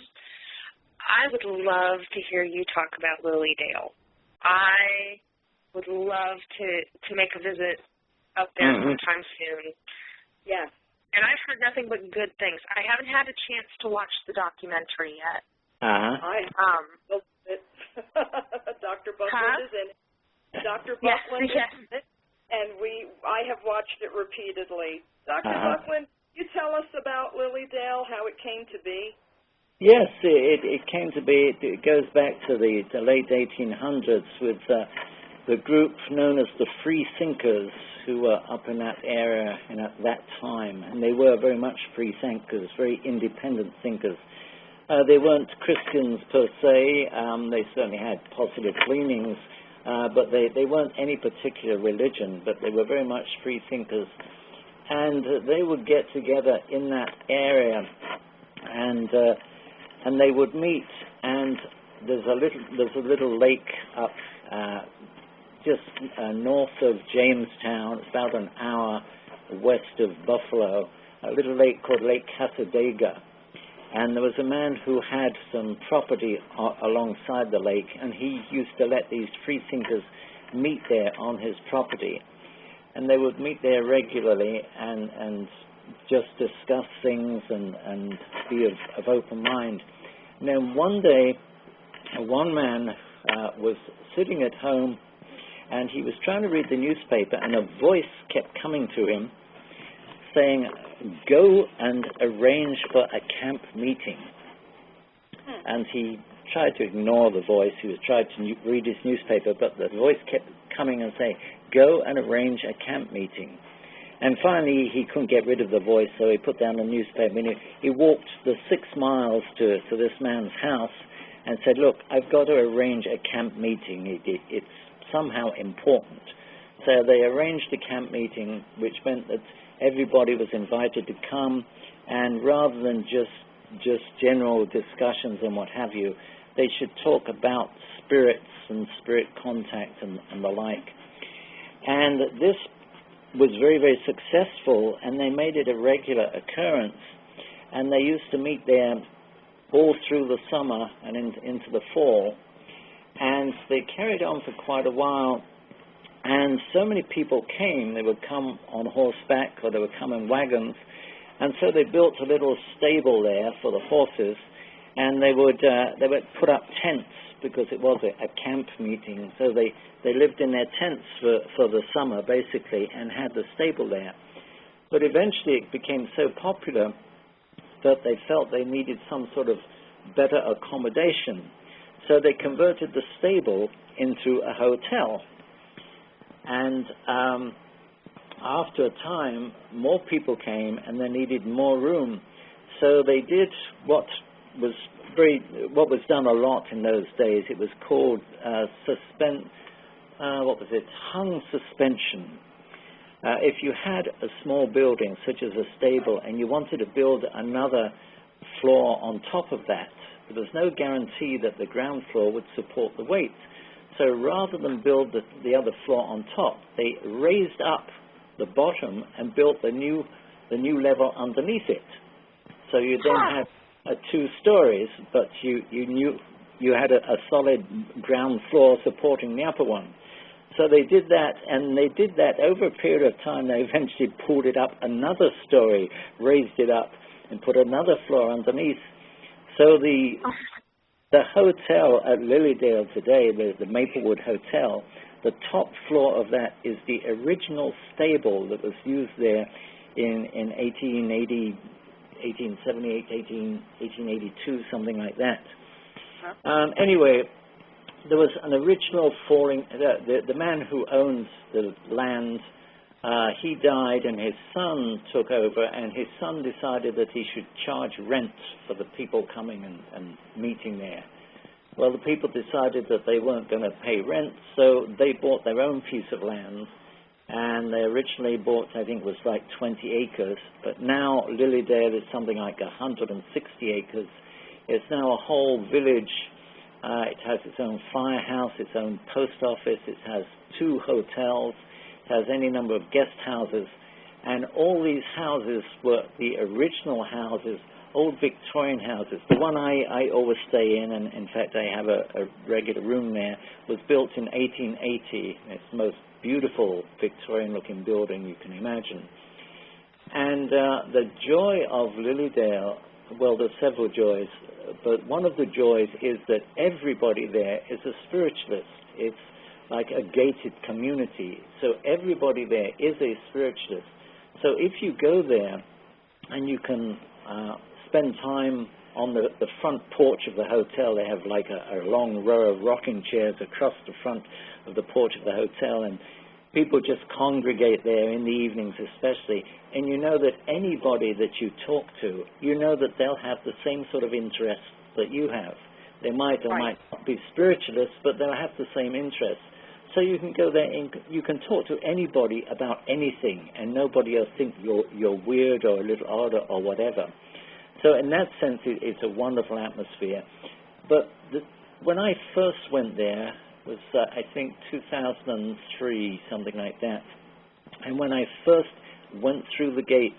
I would love to hear you talk about Lilydale. I would love to make a visit up there sometime soon. Yes. And I've heard nothing but good things. I haven't had a chance to watch the documentary yet. Dr. Buckland is in it. Dr. Buckland is in it. And I have watched it repeatedly. Dr. Buckland, you tell us about Lilydale, how it came to be? Yes, it came to be. It goes back to the late 1800s with the group known as the Free Thinkers, who were up in that area and at that time. And they were very much free thinkers, very independent thinkers. They weren't Christians per se. They certainly had positive leanings, but they weren't any particular religion, but they were very much free thinkers. And they would get together in that area, and they would meet. And there's a little lake up just north of Jamestown. It's about an hour west of Buffalo. A little lake called Lake Cassadaga. And there was a man who had some property alongside the lake, and he used to let these free thinkers meet there on his property. And they would meet there regularly and just discuss things and be of open mind. And then one day, one man was sitting at home, and he was trying to read the newspaper, and a voice kept coming to him saying, "Go and arrange for a camp meeting." And he tried to ignore the voice. He was trying to read his newspaper, but the voice kept coming and saying, "Go and arrange a camp meeting." And finally, he couldn't get rid of the voice, so he put down the newspaper, and he walked the 6 miles to this man's house and said, "Look, I've got to arrange a camp meeting. It's somehow important." So they arranged a camp meeting, which meant that everybody was invited to come, and rather than just general discussions and what have you, they should talk about spirits and spirit contact and the like. And this was very, very successful, and they made it a regular occurrence, and they used to meet there all through the summer and into the fall, and they carried on for quite a while. And so many people came. They would come on horseback, or they would come in wagons. And so they built a little stable there for the horses, and they would put up tents because it was a camp meeting. So they lived in their tents for the summer, basically, and had the stable there. But eventually it became so popular that they felt they needed some sort of better accommodation. So they converted the stable into a hotel. And after a time, more people came, and they needed more room. So they did what was done a lot in those days. It was called hung suspension. If you had a small building, such as a stable, and you wanted to build another floor on top of that, there was no guarantee that the ground floor would support the weight. So rather than build the other floor on top, they raised up the bottom and built the new level underneath it. So you then had 2 stories, but you knew you had a solid ground floor supporting the upper one. So they did that, and they did that over a period of time. They eventually pulled it up another story, raised it up, and put another floor underneath. So the hotel at Lilydale today, the Maplewood Hotel, the top floor of that is the original stable that was used there in 1880, 1878, 1882, something like that. Anyway, there was an original falling. The man who owns the land, he died, and his son took over, and his son decided that he should charge rent for the people coming and meeting there. Well, the people decided that they weren't going to pay rent, so they bought their own piece of land, and they originally bought, I think it was like 20 acres, but now Lilydale is something like 160 acres. It's now a whole village. It has its own firehouse, its own post office, it has 2 hotels, it has any number of guest houses, And all these houses were the original houses, old Victorian houses. The one I always stay in, and in fact I have a regular room there, was built in 1880. It's the most beautiful Victorian-looking building you can imagine. And the joy of Lilydale, well, there's several joys, but one of the joys is that everybody there is a spiritualist. It's like a gated community. So everybody there is a spiritualist. So if you go there and you can spend time on the front porch of the hotel, they have like a long row of rocking chairs across the front of the porch of the hotel, and people just congregate there in the evenings especially, and you know that anybody that you talk to, you know that they'll have the same sort of interests that you have. They might or might not be spiritualists, but they'll have the same interests. So you can go there and you can talk to anybody about anything, and nobody else thinks you're weird or a little odd or whatever. So in that sense, it's a wonderful atmosphere. But when I first went there, was I think 2003, something like that. And when I first went through the gate,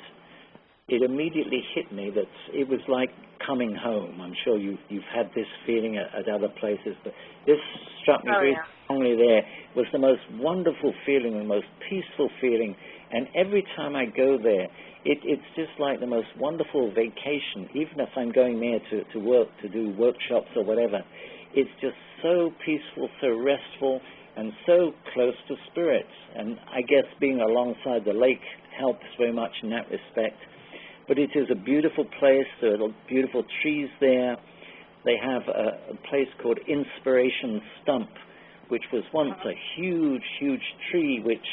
it immediately hit me that it was like coming home. I'm sure you've had this feeling at other places, but this struck me very strongly there. It was the most wonderful feeling, the most peaceful feeling. And every time I go there, it's just like the most wonderful vacation. Even if I'm going there to work, to do workshops or whatever, it's just so peaceful, so restful, and so close to spirits. And I guess being alongside the lake helps very much in that respect. But it is a beautiful place. There are beautiful trees there. They have a place called Inspiration Stump, which was once a huge, huge tree which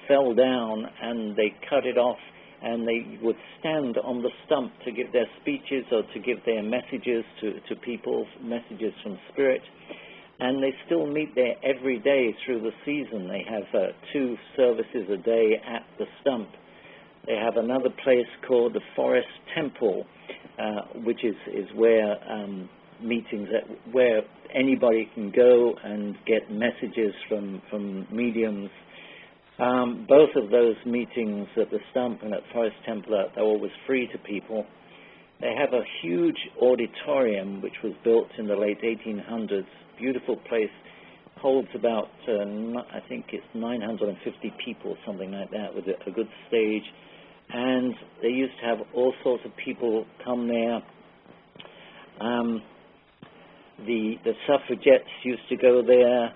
fell down, and they cut it off, and they would stand on the stump to give their speeches or to give their messages to people, messages from spirit. And they still meet there every day through the season. They have 2 services a day at the stump. They have another place called the Forest Temple, which is where meetings, where anybody can go and get messages from mediums. Both of those meetings at the Stump and at Forest Temple are always free to people. They have a huge auditorium which was built in the late 1800s. Beautiful place, holds about, I think it's 950 people, something like that, with a good stage. And they used to have all sorts of people come there. The suffragettes used to go there.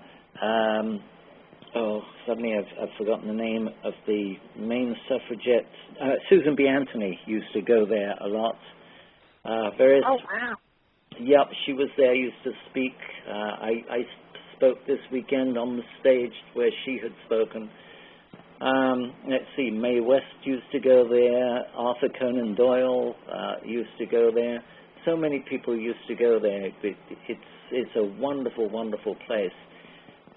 Suddenly I've forgotten the name of the main suffragette. Susan B. Anthony used to go there a lot. Oh, wow. Yep, she was there, used to speak. I spoke this weekend on the stage where she had spoken. Let's see, Mae West used to go there. Arthur Conan Doyle used to go there. So many people used to go there. It's a wonderful, wonderful place.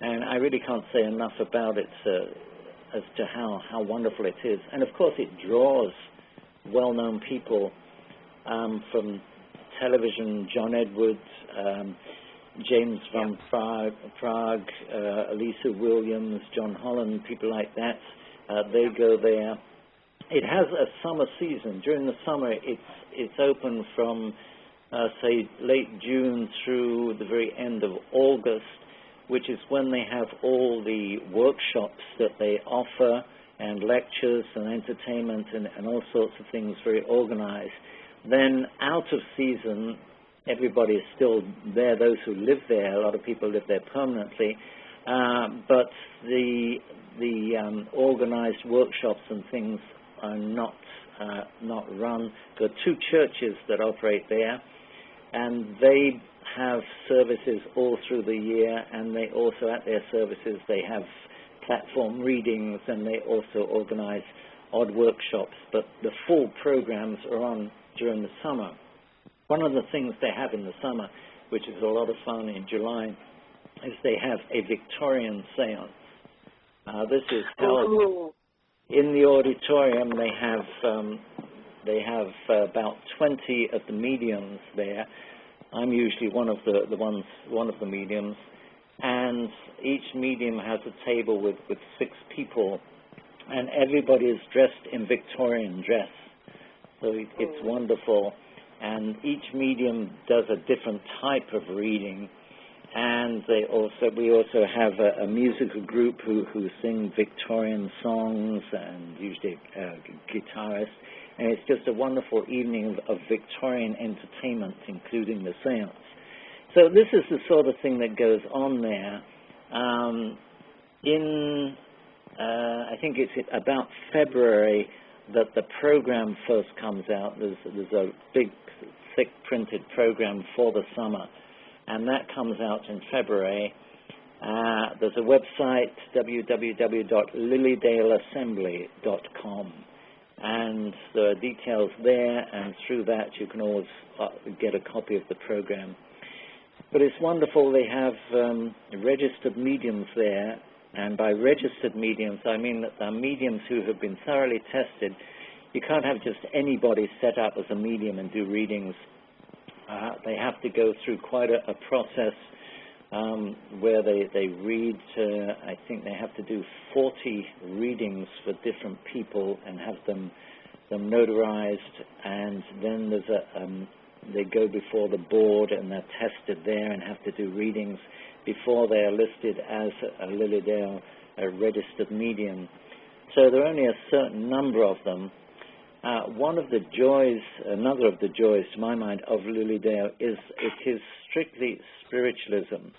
And I really can't say enough about it as to how wonderful it is. And, of course, it draws well-known people from television, John Edwards, James Van Prague, Elisa Williams, John Holland, people like that. They go there. It has a summer season. During the summer, it's open from, say, late June through the very end of August, which is when they have all the workshops that they offer and lectures and entertainment and all sorts of things very organized. Then out of season, everybody is still there, those who live there. A lot of people live there permanently. But the organized workshops and things are not run. There are 2 churches that operate there, and they have services all through the year, and they also, at their services, they have platform readings, and they also organize odd workshops. But the full programs are on during the summer. One of the things they have in the summer, which is a lot of fun in July, is they have a Victorian seance. This is held in the auditorium. They have about 20 of the mediums there. I'm usually one of the mediums, and each medium has a table with 6 people, and everybody is dressed in Victorian dress. So it's wonderful. And each medium does a different type of reading. And we also have a musical group who sing Victorian songs, and usually guitarists. And it's just a wonderful evening of Victorian entertainment, including the seance. So this is the sort of thing that goes on there. I think it's about February that the program first comes out. There's a big, thick printed program for the summer, and that comes out in February. There's a website, www.lilydaleassembly.com, and there are details there, and through that you can always get a copy of the program. But it's wonderful. They have registered mediums there, and by registered mediums I mean that they're mediums who have been thoroughly tested. You can't have just anybody set up as a medium and do readings. They have to go through quite a process where they read, I think they have to do 40 readings for different people and have them notarized, and then they go before the board and they're tested there and have to do readings before they are listed as a Lilydale, a registered medium. So there are only a certain number of them. Another of the joys to my mind of Lilydale is it is strictly spiritualism.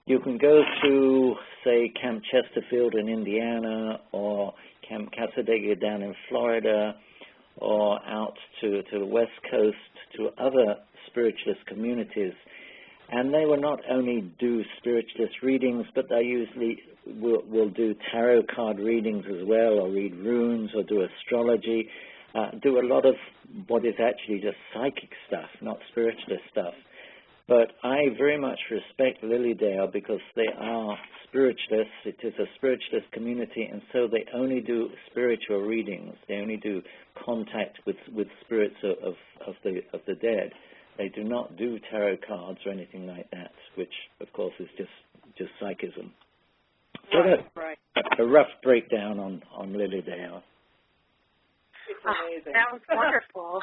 You can go to, say, Camp Chesterfield in Indiana, or Camp Casadega down in Florida, or out to the West Coast to other spiritualist communities, and they will not only do spiritualist readings, but they usually will do tarot card readings as well, or read runes, or do astrology, do a lot of what is actually just psychic stuff, not spiritualist stuff. But I very much respect Lilydale because they are spiritualists. It is a spiritualist community, and so they only do spiritual readings. They only do contact with spirits of the dead. They do not do tarot cards or anything like that, which of course is just psychism. So right. A rough breakdown on Lilydale. It's amazing. That was wonderful.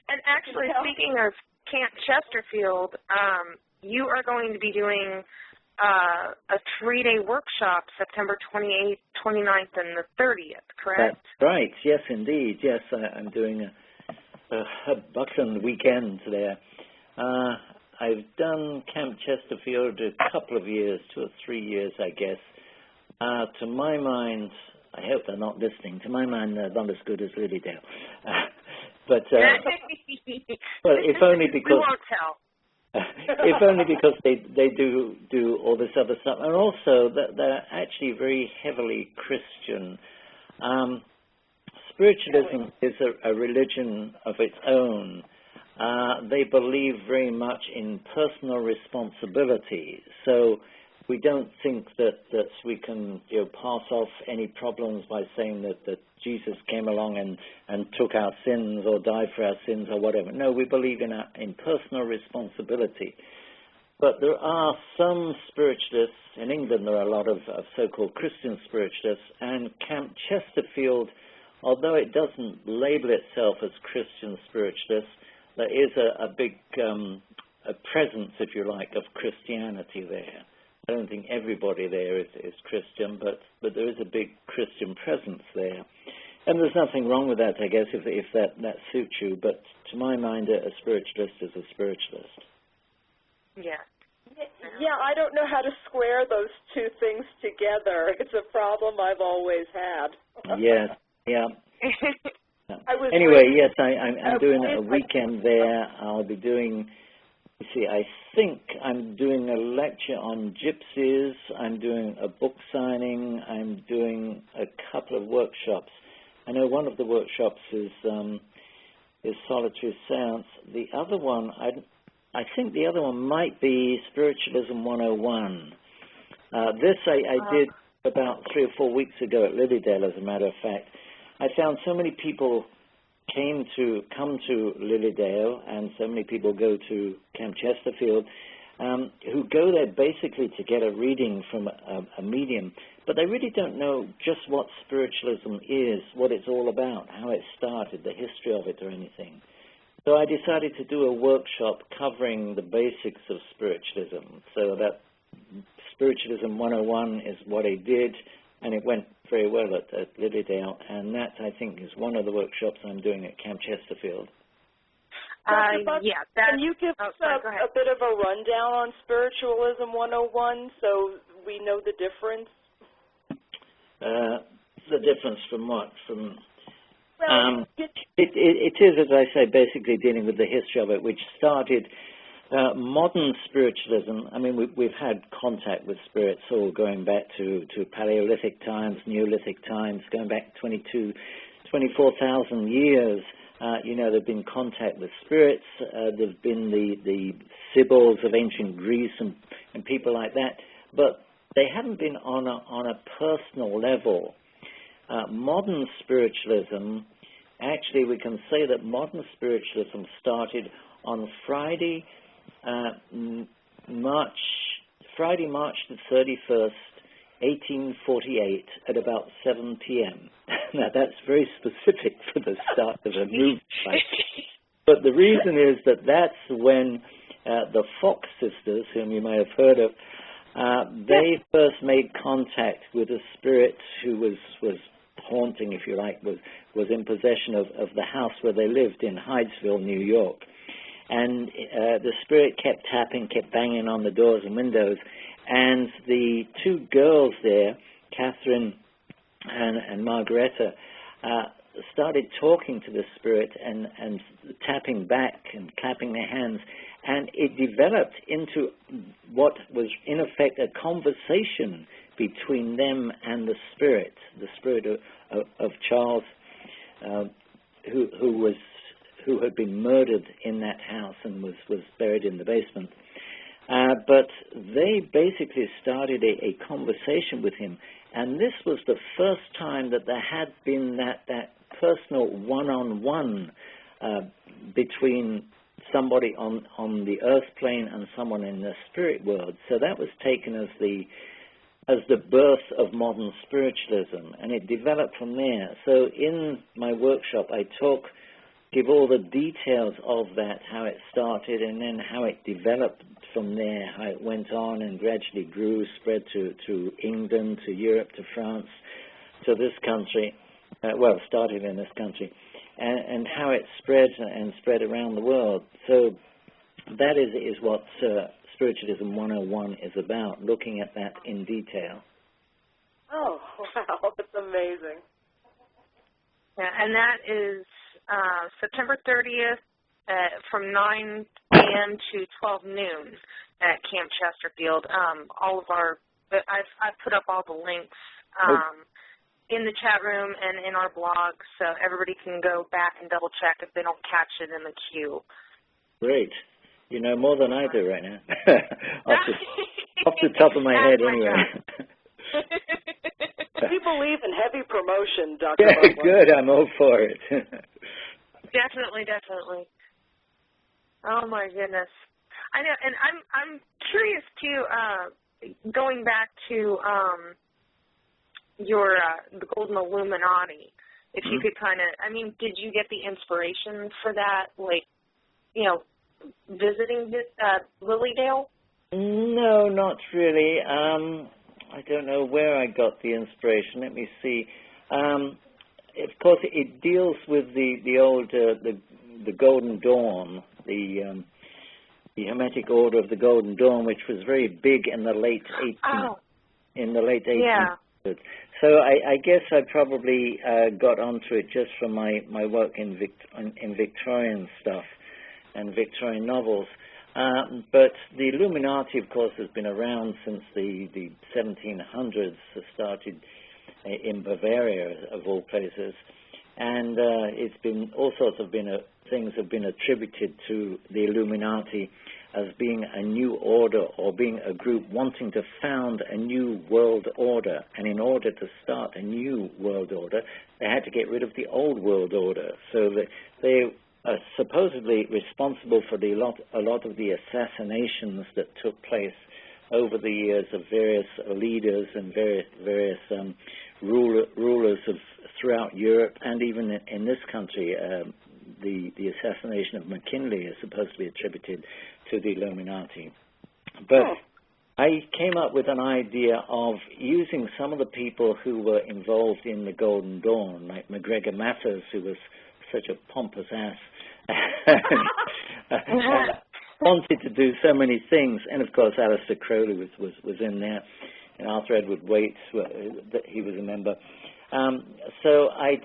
And actually, speaking of Camp Chesterfield, you are going to be doing a 3-day workshop September 28th, 29th, and the 30th, correct? That's right. Yes, indeed. Yes, I'm doing a Buckland weekend there. I've done Camp Chesterfield a couple of years, 2 or 3 years, I guess. To my mind, I hope they're not listening. To my mind, they're not as good as Lilydale. But if only because we won't tell. if only because they do all this other stuff, and also that they're actually very heavily Christian. Spiritualism is a religion of its own. They believe very much in personal responsibility. So we don't think that we can pass off any problems by saying that Jesus came along and took our sins or died for our sins or whatever. No, we believe in personal responsibility. But there are some spiritualists, in England there are a lot of so-called Christian spiritualists, and Camp Chesterfield, although it doesn't label itself as Christian spiritualists, there is a big a presence, if you like, of Christianity there. I don't think everybody there is Christian, but there is a big Christian presence there. And there's nothing wrong with that, I guess, if that suits you. But to my mind, a spiritualist is a spiritualist. Yeah. Yeah, I don't know how to square those two things together. It's a problem I've always had. Yes, yeah. Anyway, yes, I'm doing a weekend there. I'll be doing... I think I'm doing a lecture on gypsies, I'm doing a book signing, I'm doing a couple of workshops. I know one of the workshops is solitary seance. The other one, I think the other one might be Spiritualism 101. This I did about 3 or 4 weeks ago at Lilydale, as a matter of fact. I found so many people come to Lilydale, and so many people go to Camp Chesterfield, who go there basically to get a reading from a medium, but they really don't know just what spiritualism is, what it's all about, how it started, the history of it or anything. So I decided to do a workshop covering the basics of spiritualism. So that Spiritualism 101 is what I did, and it went very well at Lilydale, and that, I think, is one of the workshops I'm doing at Camp Chesterfield. Yeah. Can you give us a bit of a rundown on Spiritualism 101 so we know the difference? The difference from what? Well, it is, as I say, basically dealing with the history of it, which started modern spiritualism. I mean, we've had contact with spirits all going back to Paleolithic times, Neolithic times, going back 24,000 years. There've been contact with spirits. There've been the Sibyls of ancient Greece and people like that, but they haven't been on a personal level. Modern spiritualism, actually, we can say that modern spiritualism started on Friday, March the 31st, 1848, at about 7 p.m. Now, that's very specific for the start of a movement. But the reason is that that's when the Fox sisters, whom you may have heard of, they first made contact with a spirit who was haunting, if you like, was in possession of the house where they lived in Hydesville, New York. And the spirit kept tapping, kept banging on the doors and windows. And the two girls there, Catherine and Margareta, started talking to the spirit and tapping back and clapping their hands. And it developed into what was, in effect, a conversation between them and the spirit of Charles, who had been murdered in that house and was buried in the basement. But they basically started a conversation with him, and this was the first time that there had been that personal one-on-one between somebody on the earth plane and someone in the spirit world. So that was taken as the birth of modern spiritualism, and it developed from there. So in my workshop, I give all the details of that, how it started, and then how it developed from there, how it went on and gradually grew, spread to England, to Europe, to France, to this country. Started in this country, and how it spread around the world. So that is what Spiritualism 101 is about, looking at that in detail. Oh, wow, that's amazing. Yeah, and that is September 30th from 9 a.m. to 12 noon at Camp Chesterfield. All of I've put up all the links in the chat room and in our blog, so everybody can go back and double check if they don't catch it in the queue. Great. You know more than I do right now. off the top of my head, anyway. We believe in heavy promotion, Dr. Yeah, Buckland. good. I'm all for it. Definitely. Oh my goodness. I know, and I'm curious too. Going back to your the Golden Illuminati, if you could kind of, I mean, did you get the inspiration for that, like, visiting Lilydale? No, not really. I don't know where I got the inspiration. Let me see. Of course, it deals with the old the Golden Dawn, the Hermetic Order of the Golden Dawn, which was very big in the late 1800s. Yeah. So I guess I probably got onto it just from my work in Victorian stuff and Victorian novels. But the Illuminati, of course, has been around since the 1700s. Started in Bavaria, of all places, and it's been all sorts of things have been attributed to the Illuminati as being a new order or being a group wanting to found a new world order. And in order to start a new world order, they had to get rid of the old world order. So they are supposedly responsible for a lot of the assassinations that took place over the years of various leaders and various rulers of throughout Europe and even in this country. The assassination of McKinley is supposed to be attributed to the Illuminati. But I came up with an idea of using some of the people who were involved in the Golden Dawn, like MacGregor Matters, who was such a pompous ass, wanted to do so many things, and of course Aleister Crowley was in there, and Arthur Edward Waite, he was a member. So I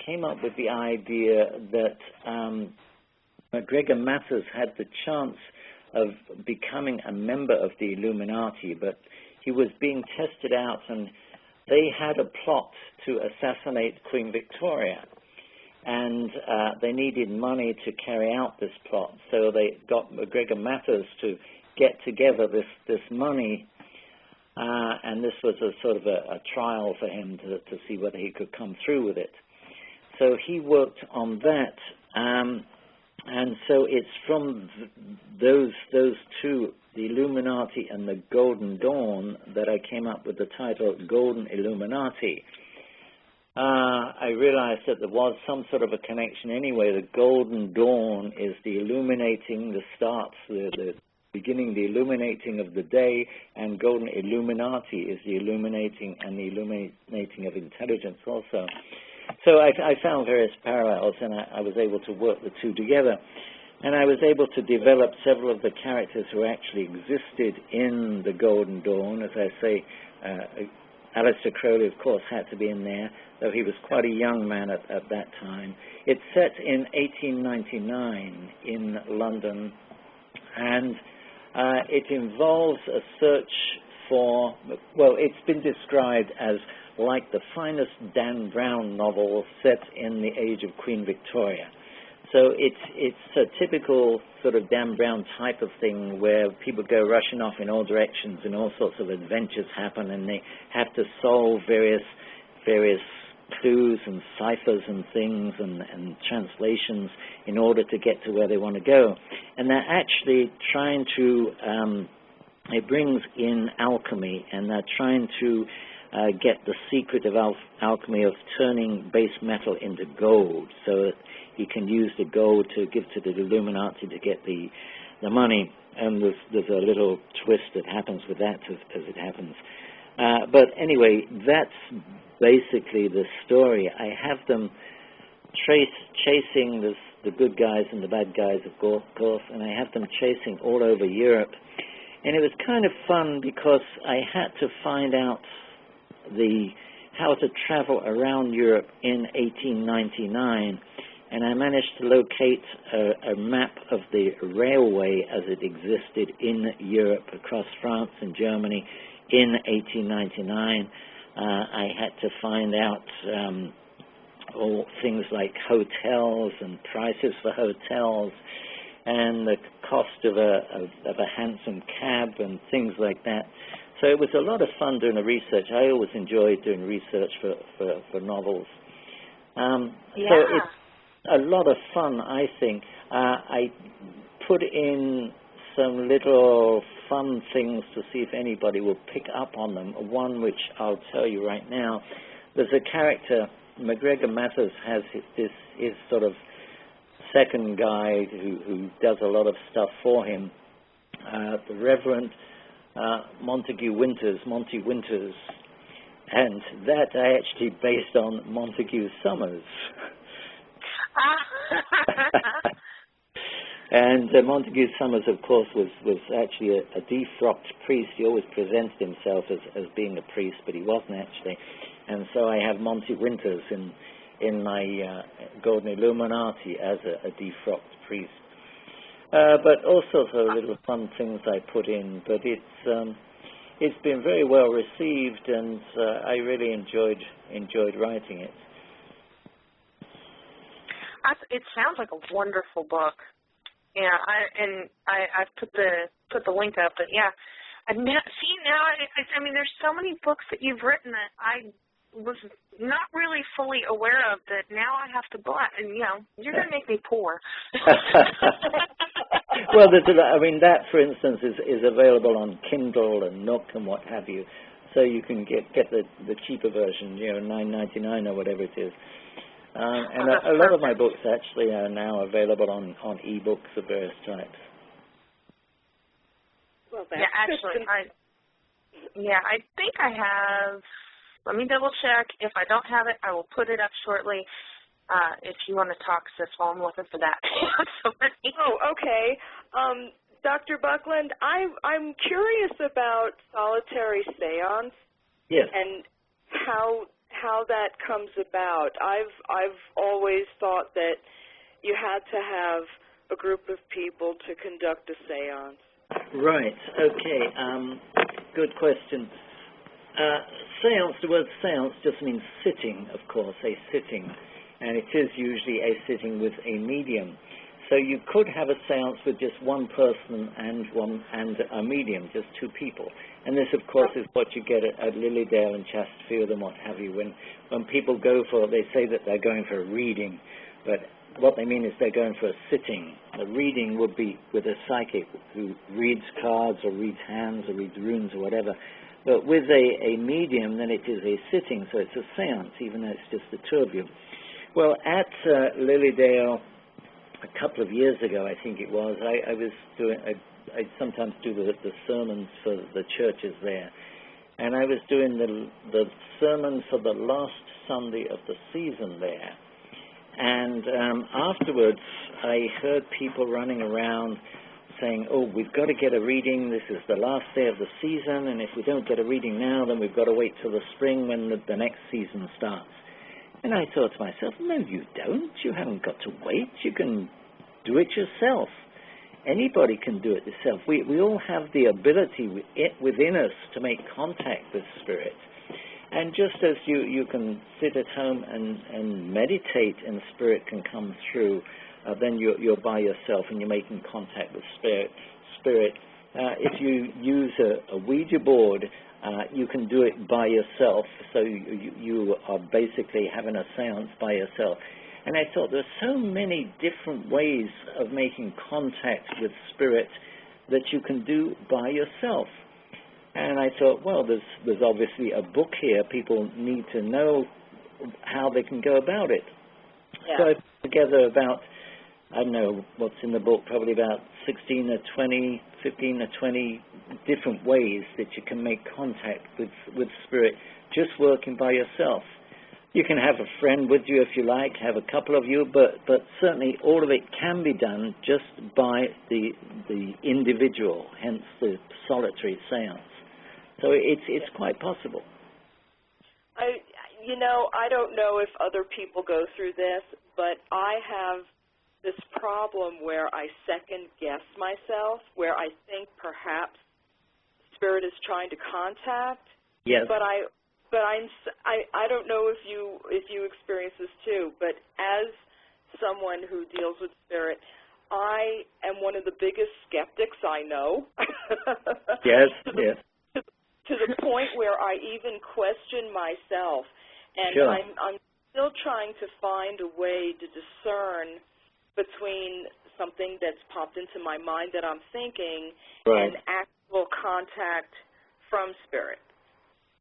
came up with the idea that MacGregor Matters had the chance of becoming a member of the Illuminati, but he was being tested out, and they had a plot to assassinate Queen Victoria, and they needed money to carry out this plot, so they got MacGregor Matters to get together this money. And this was a sort of a trial for him to see whether he could come through with it. So he worked on that, and so it's from those two, the Illuminati and the Golden Dawn, that I came up with the title Golden Illuminati. I realized that there was some sort of a connection anyway. The Golden Dawn is the illuminating, the start, the beginning, the illuminating of the day, and Golden Illuminati is the illuminating and the illuminating of intelligence also. So I found various parallels, and I was able to work the two together. And I was able to develop several of the characters who actually existed in the Golden Dawn. As I say, Aleister Crowley, of course, had to be in there, though he was quite a young man at that time. It's set in 1899 in London, and it involves a search for, well, it's been described as like the finest Dan Brown novel set in the age of Queen Victoria. So it's a typical sort of Dan Brown type of thing where people go rushing off in all directions and all sorts of adventures happen, and they have to solve various clues and ciphers and things and translations in order to get to where they want to go. And they're actually trying to, it brings in alchemy, and they're trying to get the secret of alchemy of turning base metal into gold, so that he can use the gold to give to the Illuminati to get the money. And there's a little twist that happens with that as it happens. But anyway, that's basically the story. I have them chasing the good guys and the bad guys, of course, and I have them chasing all over Europe. And it was kind of fun because I had to find out how to travel around Europe in 1899, and I managed to locate a map of the railway as it existed in Europe across France and Germany in 1899. I had to find out all things like hotels and prices for hotels and the cost of a hansom cab and things like that. So it was a lot of fun doing the research. I always enjoyed doing research for novels. So it's a lot of fun, I think. I put in some little fun things to see if anybody will pick up on them. One which I'll tell you right now. There's a character, MacGregor Matters has his sort of second guy who does a lot of stuff for him, the Reverend Monty Winters, and that I actually based on Montague Summers. And Montague Summers, of course, was actually a defrocked priest. He always presented himself as being a priest, but he wasn't actually. And so I have Monty Winters in my Golden Illuminati as a defrocked priest. But all sorts of little fun things I put in. But it's been very well received, and I really enjoyed writing it. It sounds like a wonderful book. Yeah, I've put the link up, but yeah, I mean, there's so many books that you've written that I was not really fully aware of that now I have to buy, and you're gonna make me poor. Well, that, for instance, is available on Kindle and Nook and what have you. So you can get the cheaper version, $9.99 or whatever it is. And a lot of my books actually are now available on e-books of various types. Well, that's actually, I think I have. Let me double check. If I don't have it, I will put it up shortly. If you want to talk, sis, while I'm looking for that. Oh, okay. Dr. Buckland, I'm curious about solitary seance. Yes. And how that comes about. I've always thought that you had to have a group of people to conduct a seance. Right. Okay. Good question. Seance, the word seance just means sitting, of course, a sitting. And it is usually a sitting with a medium. So you could have a seance with just one person and a medium, just two people. And this, of course, is what you get at Lilydale and Chesterfield and what have you. When people go they say that they're going for a reading, but what they mean is they're going for a sitting. A reading would be with a psychic who reads cards or reads hands or reads runes or whatever. But with a medium, then it is a sitting, so it's a seance, even though it's just the two of you. Well, at Lilydale, a couple of years ago, I think it was, I was doing, I sometimes do the sermons for the churches there, and I was doing the sermon for the last Sunday of the season there. And afterwards, I heard people running around saying, oh, we've got to get a reading, this is the last day of the season, and if we don't get a reading now, then we've got to wait till the spring when the next season starts. And I thought to myself, no, you don't. You haven't got to wait. You can do it yourself. Anybody can do it yourself. We all have the ability within us to make contact with spirit. And just as you can sit at home and meditate and spirit can come through, then you're by yourself and you're making contact with spirit. If you use a Ouija board, you can do it by yourself, so you are basically having a seance by yourself. And I thought there's so many different ways of making contact with spirit that you can do by yourself. And I thought, well, there's obviously a book here. People need to know how they can go about it. Yeah. So I put together about, I don't know what's in the book, probably about 15 or 20 different ways that you can make contact with spirit just working by yourself. You can have a friend with you if you like, have a couple of you, but certainly all of it can be done just by the individual, hence the solitary seance. So it's quite possible. I don't know if other people go through this, but I have this problem where I second guess myself, where I think perhaps spirit is trying to contact. Yes. But I don't know if you experience this too. But as someone who deals with spirit, I am one of the biggest skeptics I know. Yes. Yes. To the point where I even question myself, and sure. I'm still trying to find a way to discern between something that's popped into my mind that I'm thinking right. and actual contact from spirit.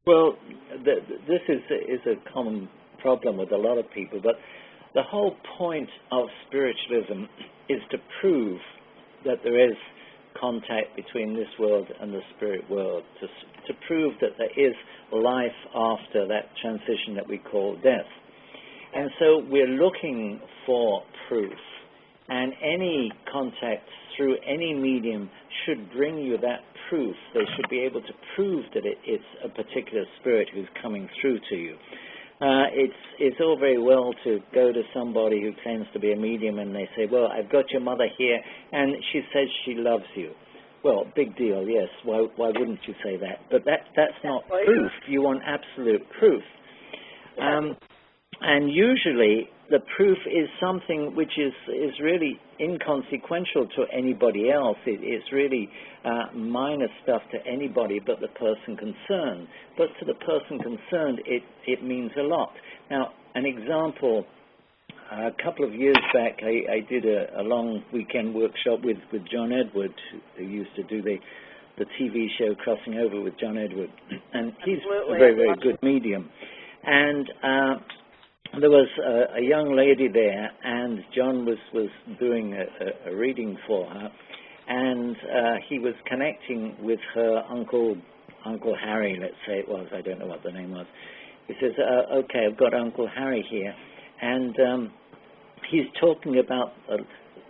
Well, this is a common problem with a lot of people, but the whole point of spiritualism is to prove that there is contact between this world and the spirit world, to prove that there is life after that transition that we call death. And so we're looking for proof. And any contact through any medium should bring you that proof. They should be able to prove that it's a particular spirit who's coming through to you. It's all very well to go to somebody who claims to be a medium and they say, well, I've got your mother here and she says she loves you. Well, big deal, yes. Why wouldn't you say that? But that's not proof. You want absolute proof. And usually the proof is something which is really inconsequential to anybody else. It's really minor stuff to anybody but the person concerned. But to the person concerned, it means a lot. Now, an example a couple of years back, I did a long weekend workshop with John Edward, who used to do the TV show Crossing Over with John Edward, and he's Absolutely. a very, very good medium. And there was a young lady there, and John was doing a reading for her, and he was connecting with her Uncle Harry, let's say it was. I don't know what the name was. He says, okay, I've got Uncle Harry here, and he's talking about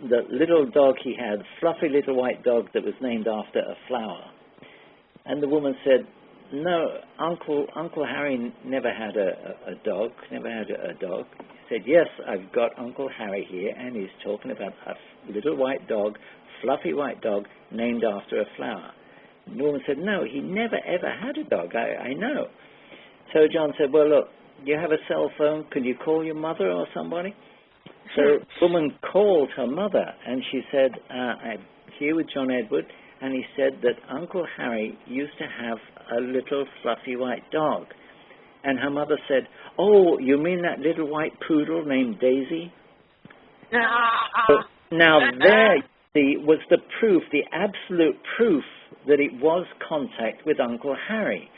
the little dog he had, fluffy little white dog that was named after a flower. And the woman said, no, Uncle Harry never had a dog, never had a dog. He said, yes, I've got Uncle Harry here, and he's talking about a little white dog, fluffy white dog, named after a flower. And the woman said, no, he never ever had a dog, I know. So John said, well, look, you have a cell phone, can you call your mother or somebody? So the woman called her mother, and she said, I'm here with John Edward, and he said that Uncle Harry used to have a little fluffy white dog. And her mother said, oh, you mean that little white poodle named Daisy? So now there was the proof, the absolute proof that it was contact with Uncle Harry.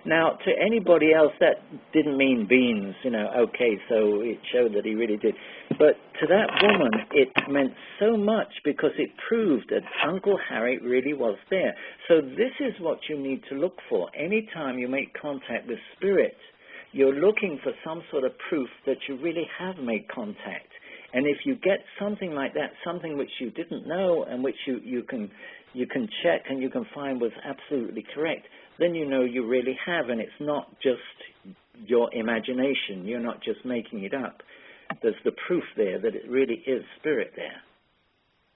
Now, to anybody else, that didn't mean beans, okay, so it showed that he really did. But to that woman, it meant so much because it proved that Uncle Harry really was there. So this is what you need to look for. Anytime you make contact with spirit, you're looking for some sort of proof that you really have made contact. And if you get something like that, something which you didn't know and which you can check and you can find was absolutely correct, then you know you really have, and it's not just your imagination. You're not just making it up. There's the proof there that it really is spirit there.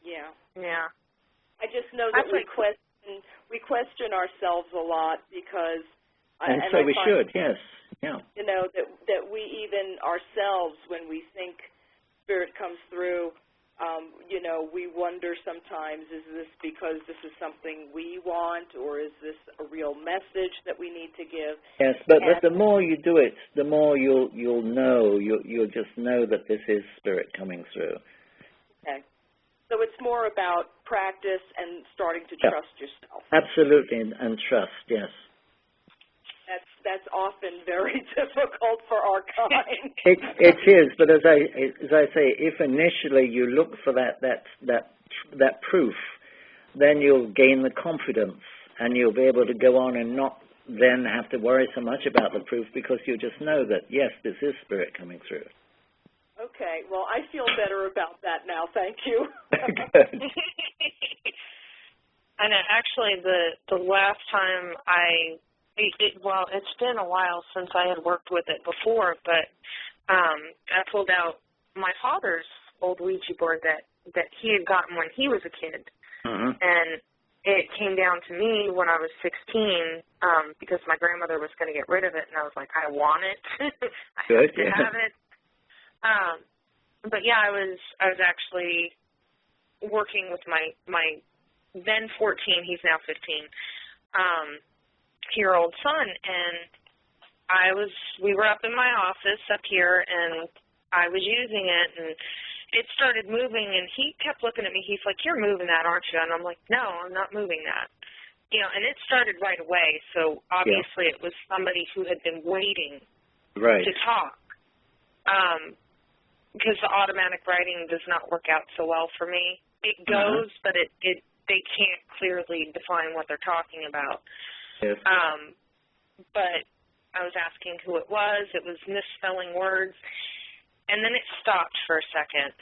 Yeah. Yeah. I just know that we question ourselves a lot because... And so we should, yes. Yeah. That we even ourselves, when we think spirit comes through, we wonder sometimes, is this because this is something we want, or is this a real message that we need to give? Yes, but the more you do it, the more you'll know. You'll just know that this is spirit coming through. Okay. So it's more about practice and starting to trust yourself. Absolutely, and trust, yes. That's often very difficult for our kind. It is, but as I say, if initially you look for that proof, then you'll gain the confidence, and you'll be able to go on and not then have to worry so much about the proof because you just know that yes, this is spirit coming through. Okay, well, I feel better about that now. Thank you. Good. And actually, the last time it's been a while since I had worked with it before, but I pulled out my father's old Ouija board that he had gotten when he was a kid. Mm-hmm. And it came down to me when I was 16 because my grandmother was going to get rid of it, and I was like, I want it. I have to have it. But yeah, I was actually working with my then 14, he's now 15, year-old son, and we were up in my office up here, and I was using it, and it started moving, and he kept looking at me. He's like, you're moving that, aren't you? And I'm like, no, I'm not moving that. And it started right away, so obviously it was somebody who had been waiting to talk. Because the automatic writing does not work out so well for me. It goes, but they can't clearly define what they're talking about. Yes. But I was asking who it was. It was misspelling words. And then it stopped for a second.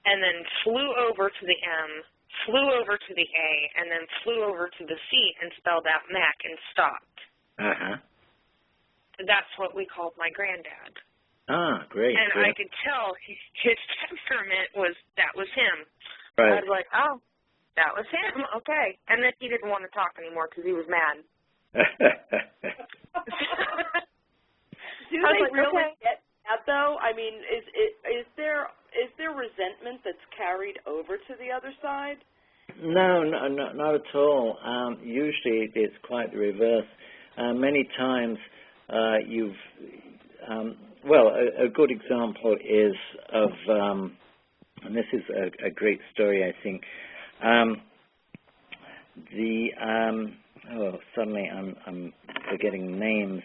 And then flew over to the M, flew over to the A, and then flew over to the C and spelled out Mac and stopped. Uh-huh. That's what we called my granddad. Ah, great. And great. I could tell his temperament was him. Right. I was like, oh, that was him. Okay. And then he didn't want to talk anymore because he was mad. Do they really get that, though? I mean, is there resentment that's carried over to the other side? No, not at all. Usually it's quite the reverse. Many times well, a good example is of, and this is a great story, I think. Suddenly I'm forgetting names.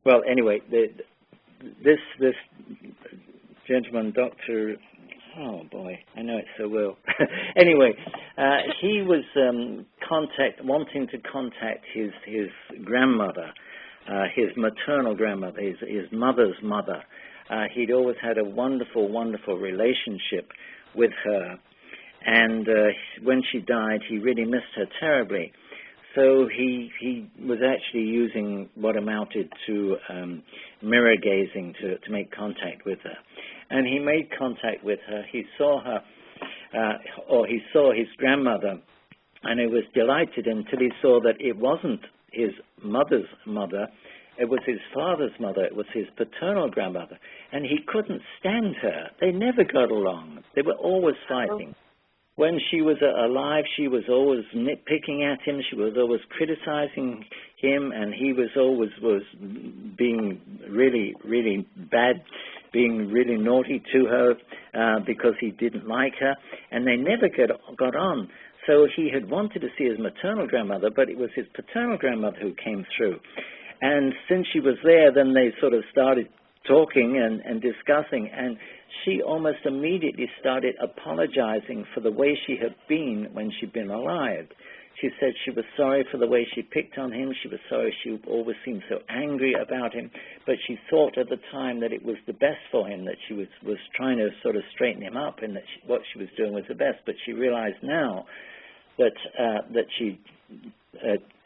Well, anyway, this gentleman, Dr. Oh boy, I know it so well. Anyway, he was wanting to contact his grandmother, his maternal grandmother, his mother's mother. He'd always had a wonderful, wonderful relationship with her, and when she died, he really missed her terribly. So he was actually using what amounted to mirror gazing to make contact with her. And he made contact with her. He saw her, or he saw his grandmother, and he was delighted until he saw that it wasn't his mother's mother, it was his father's mother, it was his paternal grandmother. And he couldn't stand her. They never got along. They were always fighting. When she was alive, she was always nitpicking at him. She was always criticizing him, and he was always being really, really bad, being really naughty to her because he didn't like her, and they never got on. So he had wanted to see his maternal grandmother, but it was his paternal grandmother who came through. And since she was there, then they sort of started talking and discussing, and she almost immediately started apologizing for the way she had been when she'd been alive. She said she was sorry for the way she picked on him. She was sorry she always seemed so angry about him, but she thought at the time that it was the best for him, that she was trying to sort of straighten him up, and that what she was doing was the best. But she realized now that she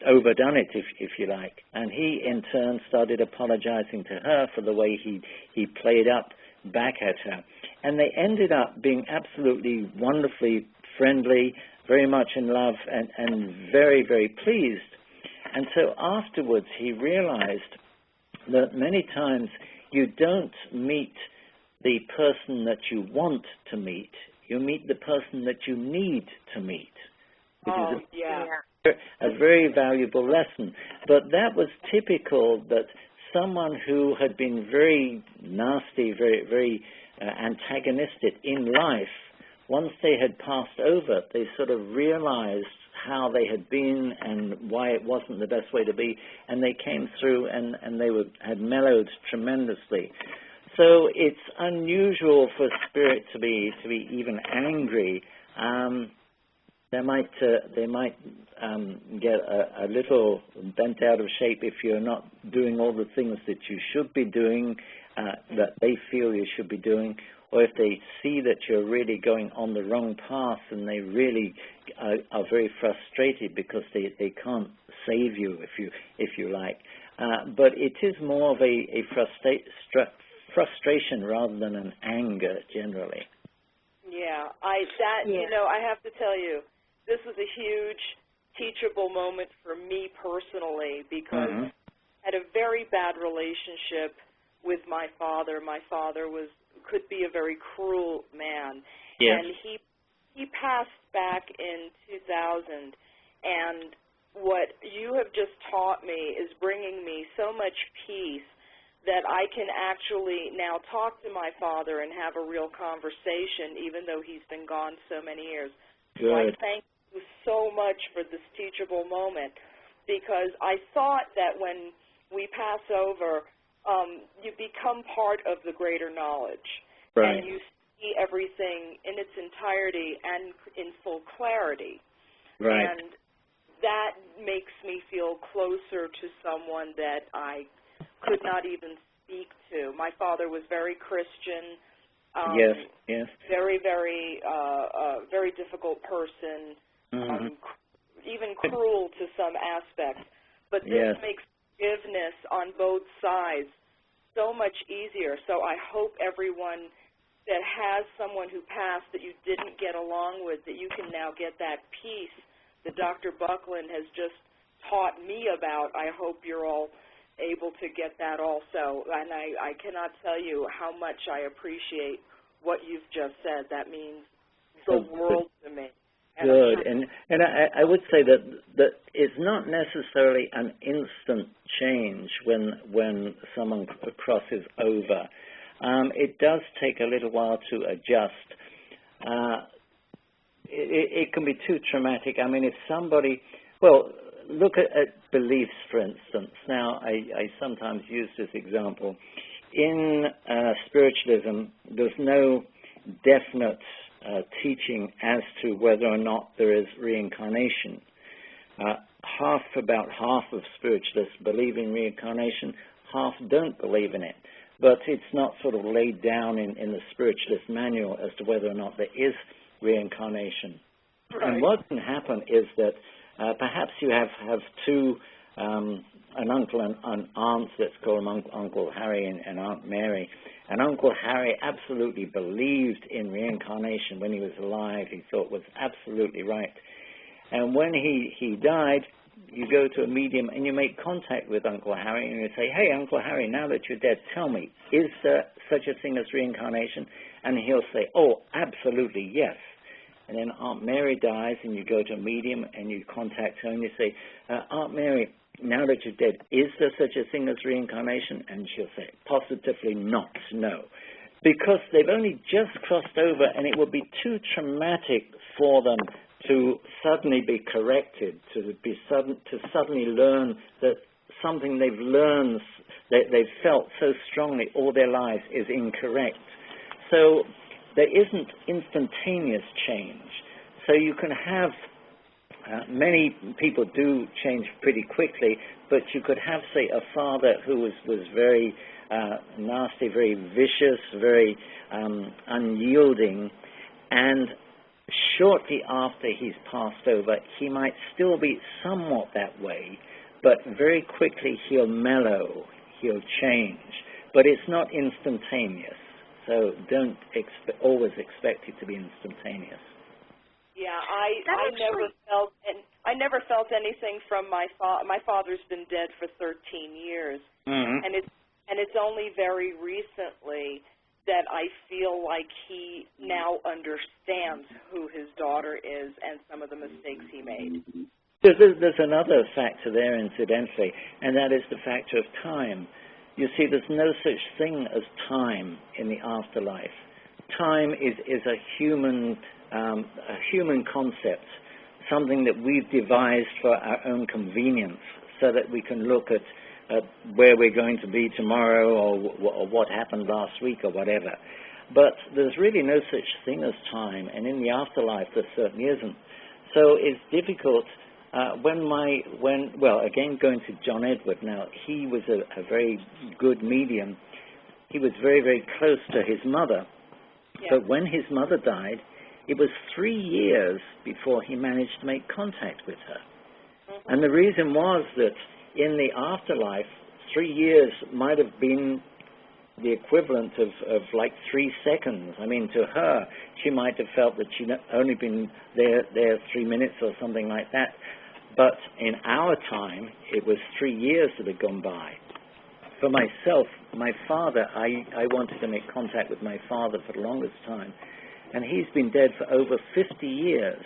overdone it, if you like. And he, in turn, started apologizing to her for the way he played up back at her. And they ended up being absolutely wonderfully friendly, very much in love, and very, very pleased. And so afterwards he realized that many times you don't meet the person that you want to meet. You meet the person that you need to meet. Which is a very valuable lesson. But that was typical, that someone who had been very nasty, very, very antagonistic in life, once they had passed over, they sort of realized how they had been and why it wasn't the best way to be, and they came through and they had mellowed tremendously. So it's unusual for spirit to be even angry. They might get a little bent out of shape if you're not doing all the things that you should be doing, that they feel you should be doing, or if they see that you're really going on the wrong path, and they really are very frustrated because they can't save you, if you like. But it is more of a frustration rather than an anger generally. Yeah, I have to tell you, this was a huge teachable moment for me personally, because I had a very bad relationship with my father. My father could be a very cruel man. Yes. And he passed back in 2000, and what you have just taught me is bringing me so much peace that I can actually now talk to my father and have a real conversation, even though he's been gone so many years. Good. So I thank you so much for this teachable moment, because I thought that when we pass over, you become part of the greater knowledge. Right. And you see everything in its entirety and in full clarity. Right. And that makes me feel closer to someone that I could not even speak to. My father was very Christian. Yes. Very, very, very difficult person. Even cruel to some aspects. But this makes forgiveness on both sides so much easier. So I hope everyone that has someone who passed that you didn't get along with, that you can now get that peace that Dr. Buckland has just taught me about. I hope you're all able to get that also. And I cannot tell you how much I appreciate what you've just said. That means the world to me. Good. And I would say that it's not necessarily an instant change when someone crosses over. It does take a little while to adjust. It can be too traumatic. I mean, if somebody, well, look at beliefs, for instance. Now, I sometimes use this example. In spiritualism, there's no definite teaching as to whether or not there is reincarnation. About half of spiritualists believe in reincarnation, half don't believe in it. But it's not sort of laid down in the spiritualist manual as to whether or not there is reincarnation. Right. And what can happen is that perhaps you have two, an uncle and an aunt that's called Uncle Harry and Aunt Mary. And Uncle Harry absolutely believed in reincarnation when he was alive. He thought was absolutely right. And when he died, you go to a medium and you make contact with Uncle Harry and you say, hey, Uncle Harry, now that you're dead, tell me, is there such a thing as reincarnation? And he'll say, oh, absolutely, yes. And then Aunt Mary dies and you go to a medium and you contact her and you say, Aunt Mary, now that you're dead, is there such a thing as reincarnation? And she'll say, positively not, no. Because they've only just crossed over and it would be too traumatic for them to suddenly be corrected, to suddenly learn that something they've learned, that they've felt so strongly all their lives is incorrect. So there isn't instantaneous change. So you can have, many people do change pretty quickly, but you could have, say, a father who was very nasty, very vicious, very unyielding, and shortly after he's passed over, he might still be somewhat that way, but very quickly he'll mellow, he'll change. But it's not instantaneous, so don't always expect it to be instantaneous. Yeah, I never felt anything from my father. My father's been dead for 13 years, and it's only very recently that I feel like he now understands who his daughter is and some of the mistakes he made. There's another factor there, incidentally, and that is the factor of time. You see, there's no such thing as time in the afterlife. Time is a human concept, something that we've devised for our own convenience so that we can look at where we're going to be tomorrow or what happened last week or whatever. But there's really no such thing as time, and in the afterlife there certainly isn't. So it's difficult again, going to John Edward now, he was a very good medium. He was very, very close to his mother. Yeah. But when his mother died, it was 3 years before he managed to make contact with her. Mm-hmm. And the reason was that in the afterlife, 3 years might have been the equivalent of like 3 seconds. I mean, to her, she might have felt that she'd only been there 3 minutes or something like that. But in our time, it was 3 years that had gone by. For myself, my father, I wanted to make contact with my father for the longest time. And he's been dead for over 50 years.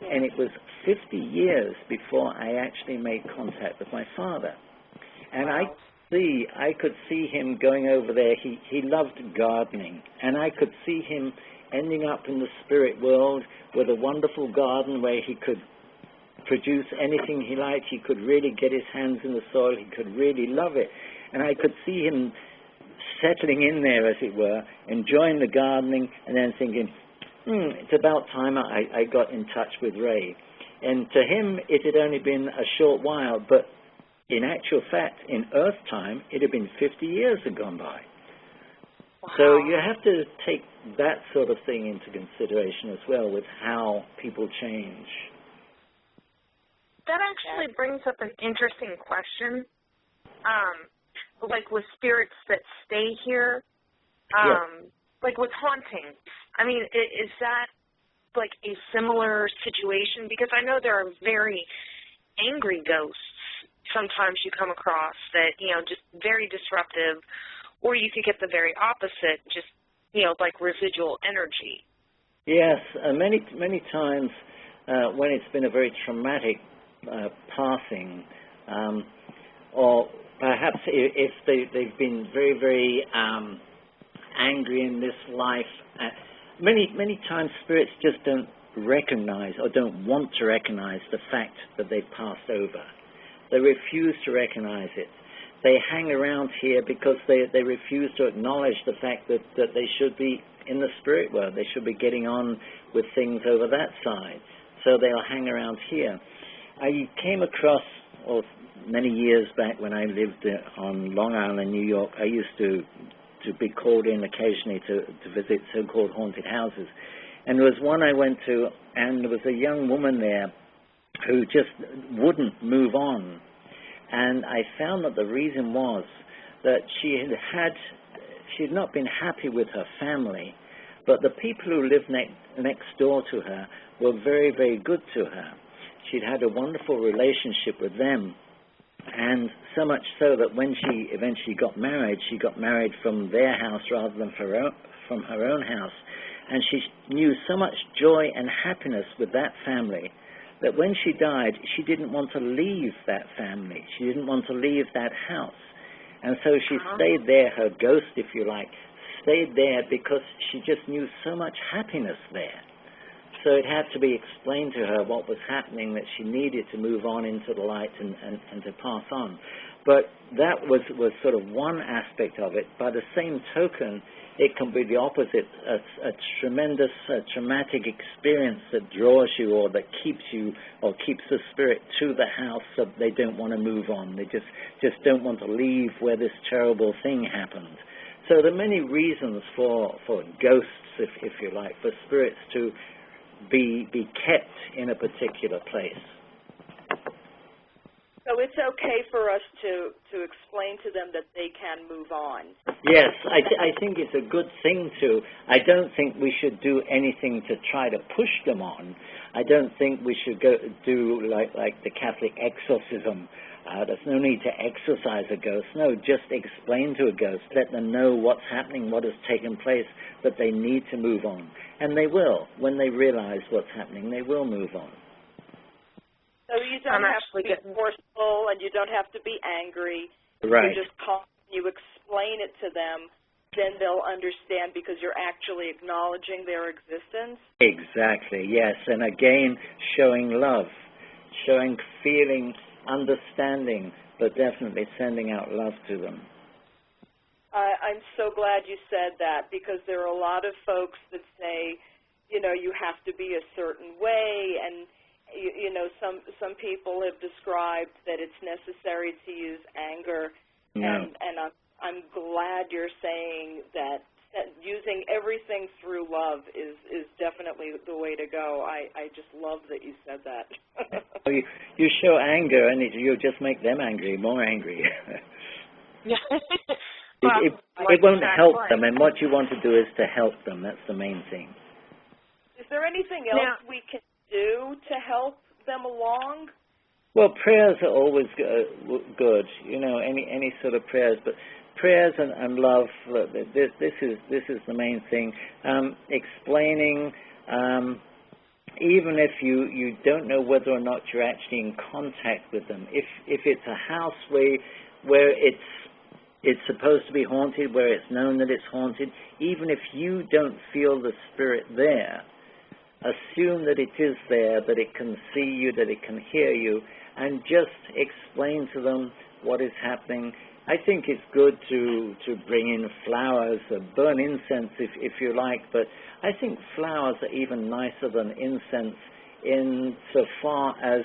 And it was 50 years before I actually made contact with my father. And wow. I could see him going over there. He loved gardening. And I could see him ending up in the spirit world with a wonderful garden where he could produce anything he liked. He could really get his hands in the soil. He could really love it. And I could see him settling in there, as it were, enjoying the gardening, and then thinking, it's about time I got in touch with Ray. And to him, it had only been a short while, but in actual fact, in Earth time, it had been 50 years had gone by. Wow. So you have to take that sort of thing into consideration as well with how people change. That actually brings up an interesting question. Like with spirits that stay here, like with haunting. I mean, is that like a similar situation? Because I know there are very angry ghosts sometimes you come across that, just very disruptive, or you could get the very opposite, just, like residual energy. Yes, many times when it's been a very traumatic passing, or perhaps if they've been very, very angry in this life. Many times spirits just don't recognize or don't want to recognize the fact that they've passed over. They refuse to recognize it. They hang around here because they refuse to acknowledge the fact that they should be in the spirit world. They should be getting on with things over that side. So they'll hang around here. I came across, many years back when I lived on Long Island, New York, I used to be called in occasionally to visit so-called haunted houses. And there was one I went to, and there was a young woman there who just wouldn't move on. And I found that the reason was that she had not been happy with her family, but the people who lived next door to her were very, very good to her. She'd had a wonderful relationship with them, and so much so that when she eventually got married, she got married from their house rather than from her own house. And she knew so much joy and happiness with that family that when she died, she didn't want to leave that family. She didn't want to leave that house. And so she stayed there, her ghost, if you like, stayed there because she just knew so much happiness there. So it had to be explained to her what was happening, that she needed to move on into the light and to pass on. But that was sort of one aspect of it. By the same token, it can be the opposite, a tremendous, traumatic experience that draws you or that keeps you or keeps the spirit to the house so they don't want to move on. They just don't want to leave where this terrible thing happened. So there are many reasons for ghosts, if you like, for spirits to be kept in a particular place. So it's okay for us to explain to them that they can move on. Yes, I think it's a good thing to. I don't think we should do anything to try to push them on. I don't think we should go do like the Catholic exorcism. There's no need to exorcise a ghost. No, just explain to a ghost. Let them know what's happening, what has taken place, that they need to move on. And they will. When they realize what's happening, they will move on. So you don't have to be forceful and you don't have to be angry. Right. You just calm, you explain it to them, then they'll understand because you're actually acknowledging their existence. Exactly, yes. And again, showing love, showing feeling, understanding, but definitely sending out love to them. I'm so glad you said that because there are a lot of folks that say, you have to be a certain way, and some people have described that it's necessary to use anger, and I'm glad you're saying that using everything through love is definitely the way to go. I just love that you said that. You show anger, and you'll just make them angry, more angry. It won't help them, and what you want to do is to help them. That's the main thing. Is there anything else we can do to help them along? Well, prayers are always good. Any sort of prayers, but prayers and love. This is the main thing. Explaining, even if you don't know whether or not you're actually in contact with them. If it's a house where it's supposed to be haunted, where it's known that it's haunted, even if you don't feel the spirit there, assume that it is there, that it can see you, that it can hear you, and just explain to them what is happening. I think it's good to bring in flowers, burn incense if you like, but I think flowers are even nicer than incense in so far as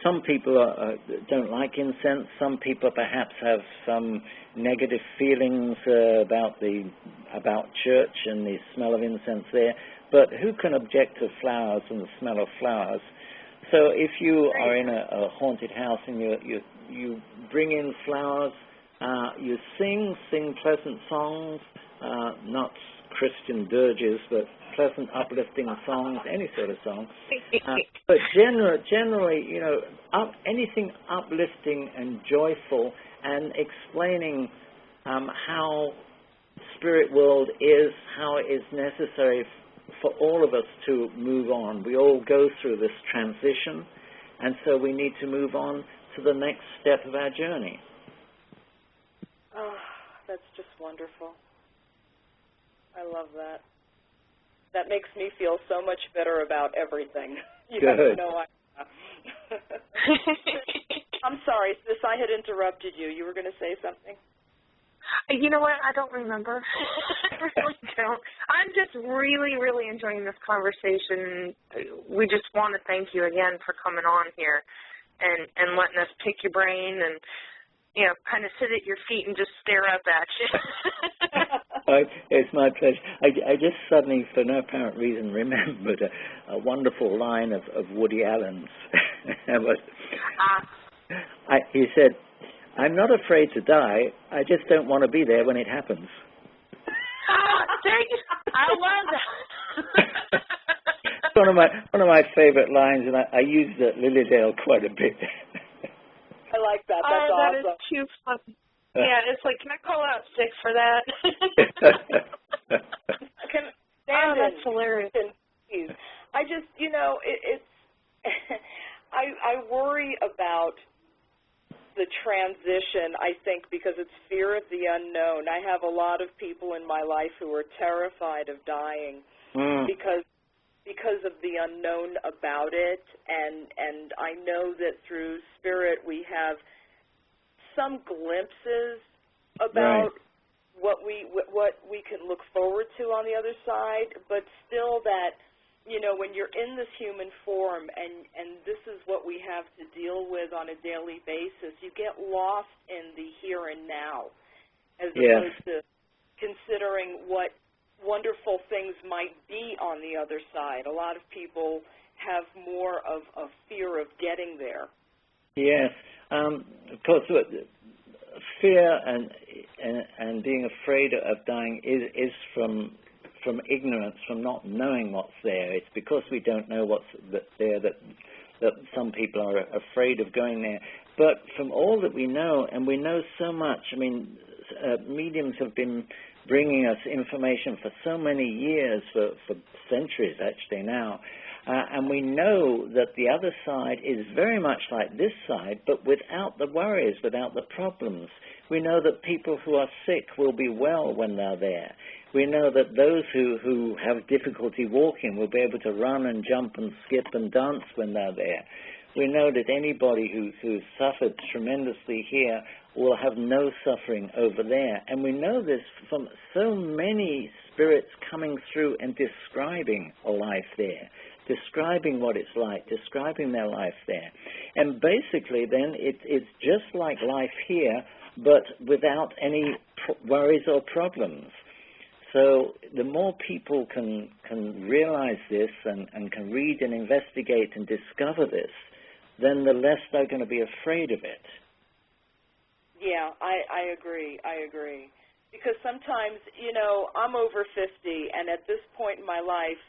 some people don't like incense. Some people perhaps have some negative feelings about church and the smell of incense there. But who can object to flowers and the smell of flowers? So if you are in a haunted house and you bring in flowers, you sing pleasant songs, not Christian dirges, but pleasant, uplifting songs, any sort of song. But generally, anything uplifting and joyful, and explaining how spirit world is, how it is necessary for all of us to move on. We all go through this transition, and so we need to move on to the next step of our journey. Oh, that's just wonderful. I love that. That makes me feel so much better about everything. You Good. have no idea. I'm sorry, sis, I had interrupted you. You were going to say something? You know what? I don't remember. I really don't. I'm just really, really enjoying this conversation. We just want to thank you again for coming on here and letting us pick your brain and, you know, kind of sit at your feet and just stare up at you. It's my pleasure. I just suddenly, for no apparent reason, remembered a wonderful line of Woody Allen's. He said, "I'm not afraid to die. I just don't want to be there when it happens." Dang it. I love that. one of my favorite lines, and I use the Lilydale quite a bit. I like that. That's awesome. That is too funny. Yeah, it's like, can I call out sick for that? That's hilarious. I just, you know, it's I worry about the transition, I think, because it's fear of the unknown. I have a lot of people in my life who are terrified of dying because of the unknown about it, and I know that through spirit we have some glimpses about what we can look forward to on the other side, but still that, you know, when you're in this human form and this is what we have to deal with on a daily basis, you get lost in the here and now as opposed to considering what wonderful things might be on the other side. A lot of people have more of a fear of getting there. Yes. Of course, fear and being afraid of dying is from ignorance, from not knowing what's there. It's because we don't know what's there that some people are afraid of going there. But from all that we know, and we know so much, I mean, mediums have been bringing us information for so many years, for centuries actually now, and we know that the other side is very much like this side, but without the worries, without the problems. We know that people who are sick will be well when they're there. We know that those who have difficulty walking will be able to run and jump and skip and dance when they're there. We know that anybody who's suffered tremendously here will have no suffering over there. And we know this from so many spirits coming through and describing a life there, describing what it's like, describing their life there. And basically then it's just like life here, but without any worries or problems. So the more people can realize this and can read and investigate and discover this, then the less they're going to be afraid of it. Yeah, I agree. Because sometimes, you know, I'm over 50, and at this point in my life,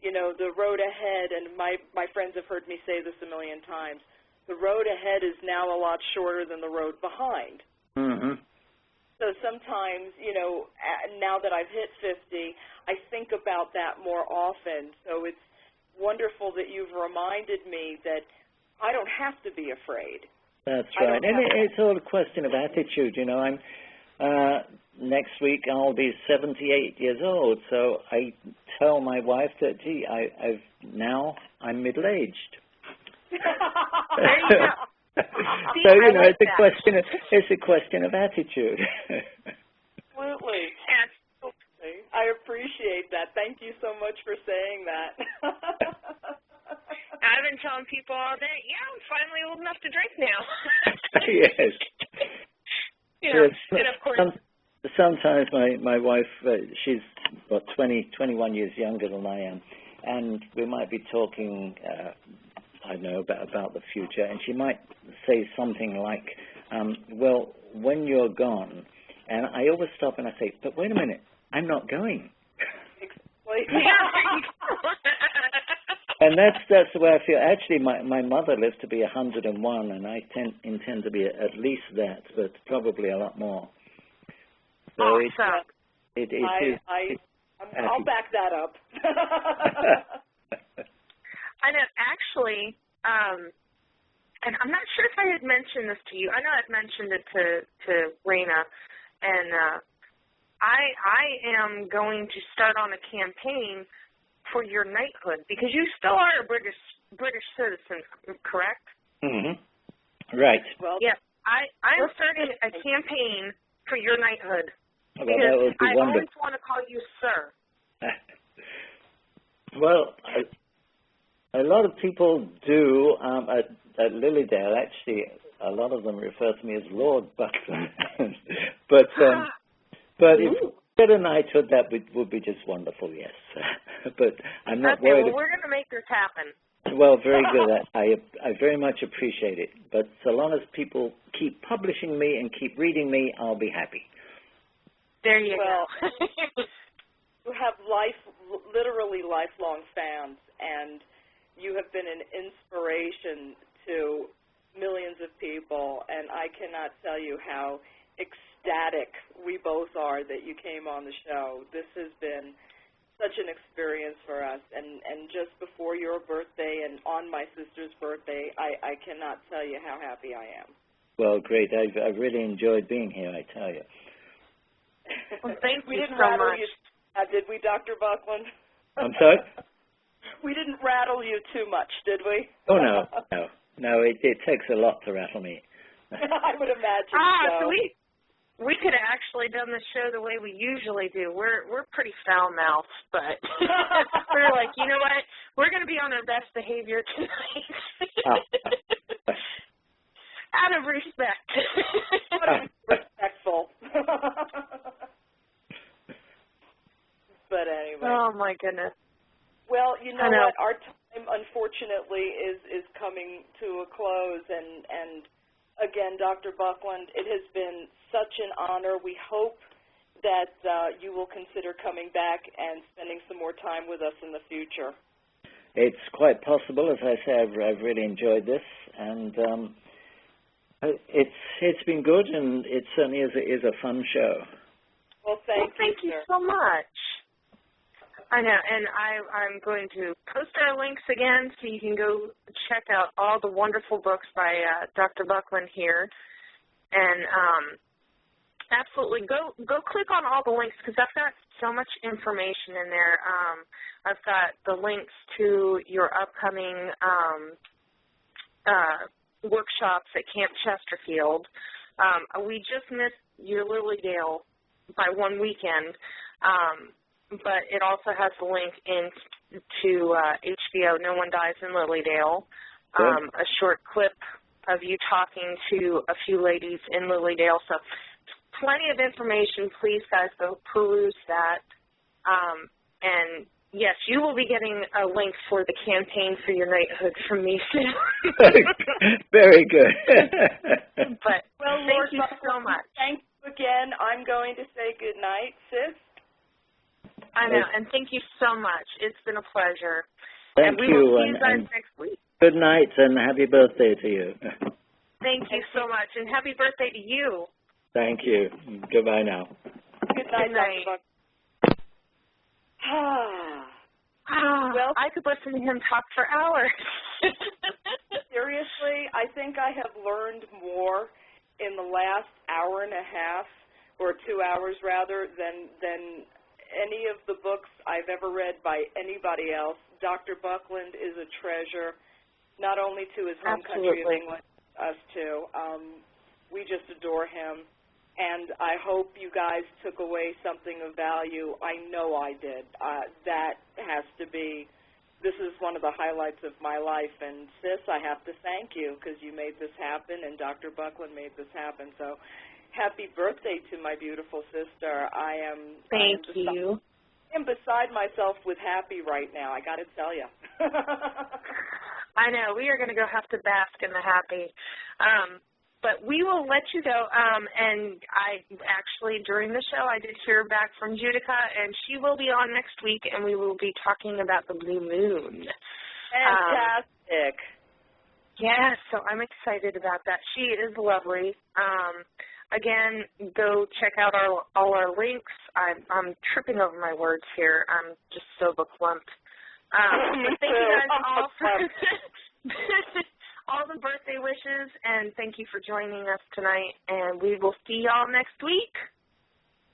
you know, the road ahead, and my friends have heard me say this a million times, the road ahead is now a lot shorter than the road behind. Mm-hmm. So sometimes, you know, now that I've hit 50, I think about that more often. So it's wonderful that you've reminded me that I don't have to be afraid. That's right. And it's all a question of attitude. You know, I'm next week I'll be 78 years old, so I tell my wife that, gee, I'm middle-aged. There you go. So, you know, it's a question of attitude. Absolutely. I appreciate that. Thank you so much for saying that. I've been telling people all day, yeah, I'm finally old enough to drink now. Yes. You know, yes. and of course. Sometimes my wife, she's, 21 years younger than I am, and we might be talking, I don't know, about the future, and she might say something like, well, when you're gone, and I always stop and I say, but wait a minute, I'm not going. And that's the way I feel. Actually, my mother lived to be 101, and I intend to be at least that, but probably a lot more. So awesome. I'll back that up. I know, actually, and I'm not sure if I had mentioned this to you. I know I've mentioned it to Raina, and I am going to start on a campaign for your knighthood, because you still are a British citizen, correct? Mm-hmm. Right. Well, yeah. I'm starting a campaign for your knighthood. Well, that would be I wonderful. always want to call you sir. Well, a lot of people do at Lilydale. Actually, a lot of them refer to me as Lord Buckland. but if we get a knighthood, that would be just wonderful. Yes, but I'm not worried. Well, we're going to make this happen. Well, very good. I very much appreciate it. But so long as people keep publishing me and keep reading me, I'll be happy. There you go. You have literally lifelong fans, and you have been an inspiration to millions of people, and I cannot tell you how ecstatic we both are that you came on the show. This has been such an experience for us, and just before your birthday and on my sister's birthday, I cannot tell you how happy I am. Well, great. I've really enjoyed being here, I tell you. Well, thank you so rattle much. You, did we, Dr. Buckland? I'm sorry? We didn't rattle you too much, did we? Oh, no. It takes a lot to rattle me. I would imagine so we could have actually done the show the way we usually do. We're pretty foul-mouthed, but we're like, you know what? We're going to be on our best behavior tonight. Out of respect. Respectful. But anyway. Oh, my goodness. Well, you know what? Our time, unfortunately, is coming to a close. And again, Dr. Buckland, it has been such an honor. We hope that you will consider coming back and spending some more time with us in the future. It's quite possible. As I say, I've really enjoyed this. And it's been good, and it certainly is a fun show. Well, thank you so much. I know, and I'm going to post our links again so you can go check out all the wonderful books by Dr. Buckland here. And absolutely, go click on all the links, because I've got so much information in there. I've got the links to your upcoming workshops at Camp Chesterfield. We just missed your Lilydale by one weekend. But it also has the link into HBO, No One Dies in Lilydale, a short clip of you talking to a few ladies in Lilydale. So plenty of information. Please, guys, go peruse that. And, yes, you will be getting a link for the campaign for your knighthood from me soon. Very good. But thank you so much. Thank you again. I'm going to say good night, sis. I know, and thank you so much. It's been a pleasure. Thank and we you. will see you guys next week. Good night, and happy birthday to you. Thank you so much, and happy birthday to you. Thank you. Goodbye now. Good night, Dr. Buck. Well, I could listen to him talk for hours. Seriously, I think I have learned more in the last hour and a half, or 2 hours rather, than any of the books I've ever read by anybody else. Dr. Buckland is a treasure, not only to his home country of England, us too. We just adore him, and I hope you guys took away something of value. I know I did. That has to be, this is one of the highlights of my life, and sis, I have to thank you, because you made this happen, and Dr. Buckland made this happen. So happy birthday to my beautiful sister. Thank you. I am beside myself with happy right now, I got to tell you. I know. We are going to go have to bask in the happy. But we will let you go. And I actually, during the show, I did hear back from Judica, and she will be on next week, and we will be talking about the blue moon. Fantastic. Yeah, so I'm excited about that. She is lovely. Again, go check out all our links. I'm tripping over my words here. I'm just so verklempt. Thank you guys all for all the birthday wishes, and thank you for joining us tonight. And we will see y'all next week.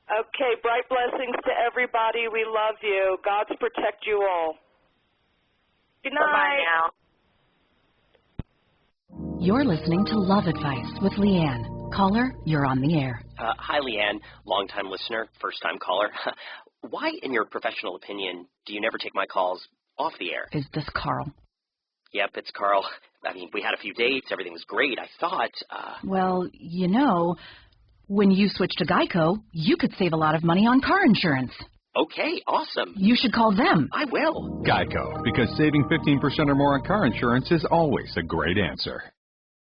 Okay, bright blessings to everybody. We love you. God's protect you all. Good night. Bye now. You're listening to Love Advice with Leanne. Caller, you're on the air. Hi, Leanne, long-time listener, first-time caller. Why, in your professional opinion, do you never take my calls off the air? Is this Carl? Yep, it's Carl. I mean, we had a few dates. Everything was great. I thought, Well, you know, when you switch to Geico, you could save a lot of money on car insurance. Okay, awesome. You should call them. I will. Geico, because saving 15% or more on car insurance is always a great answer.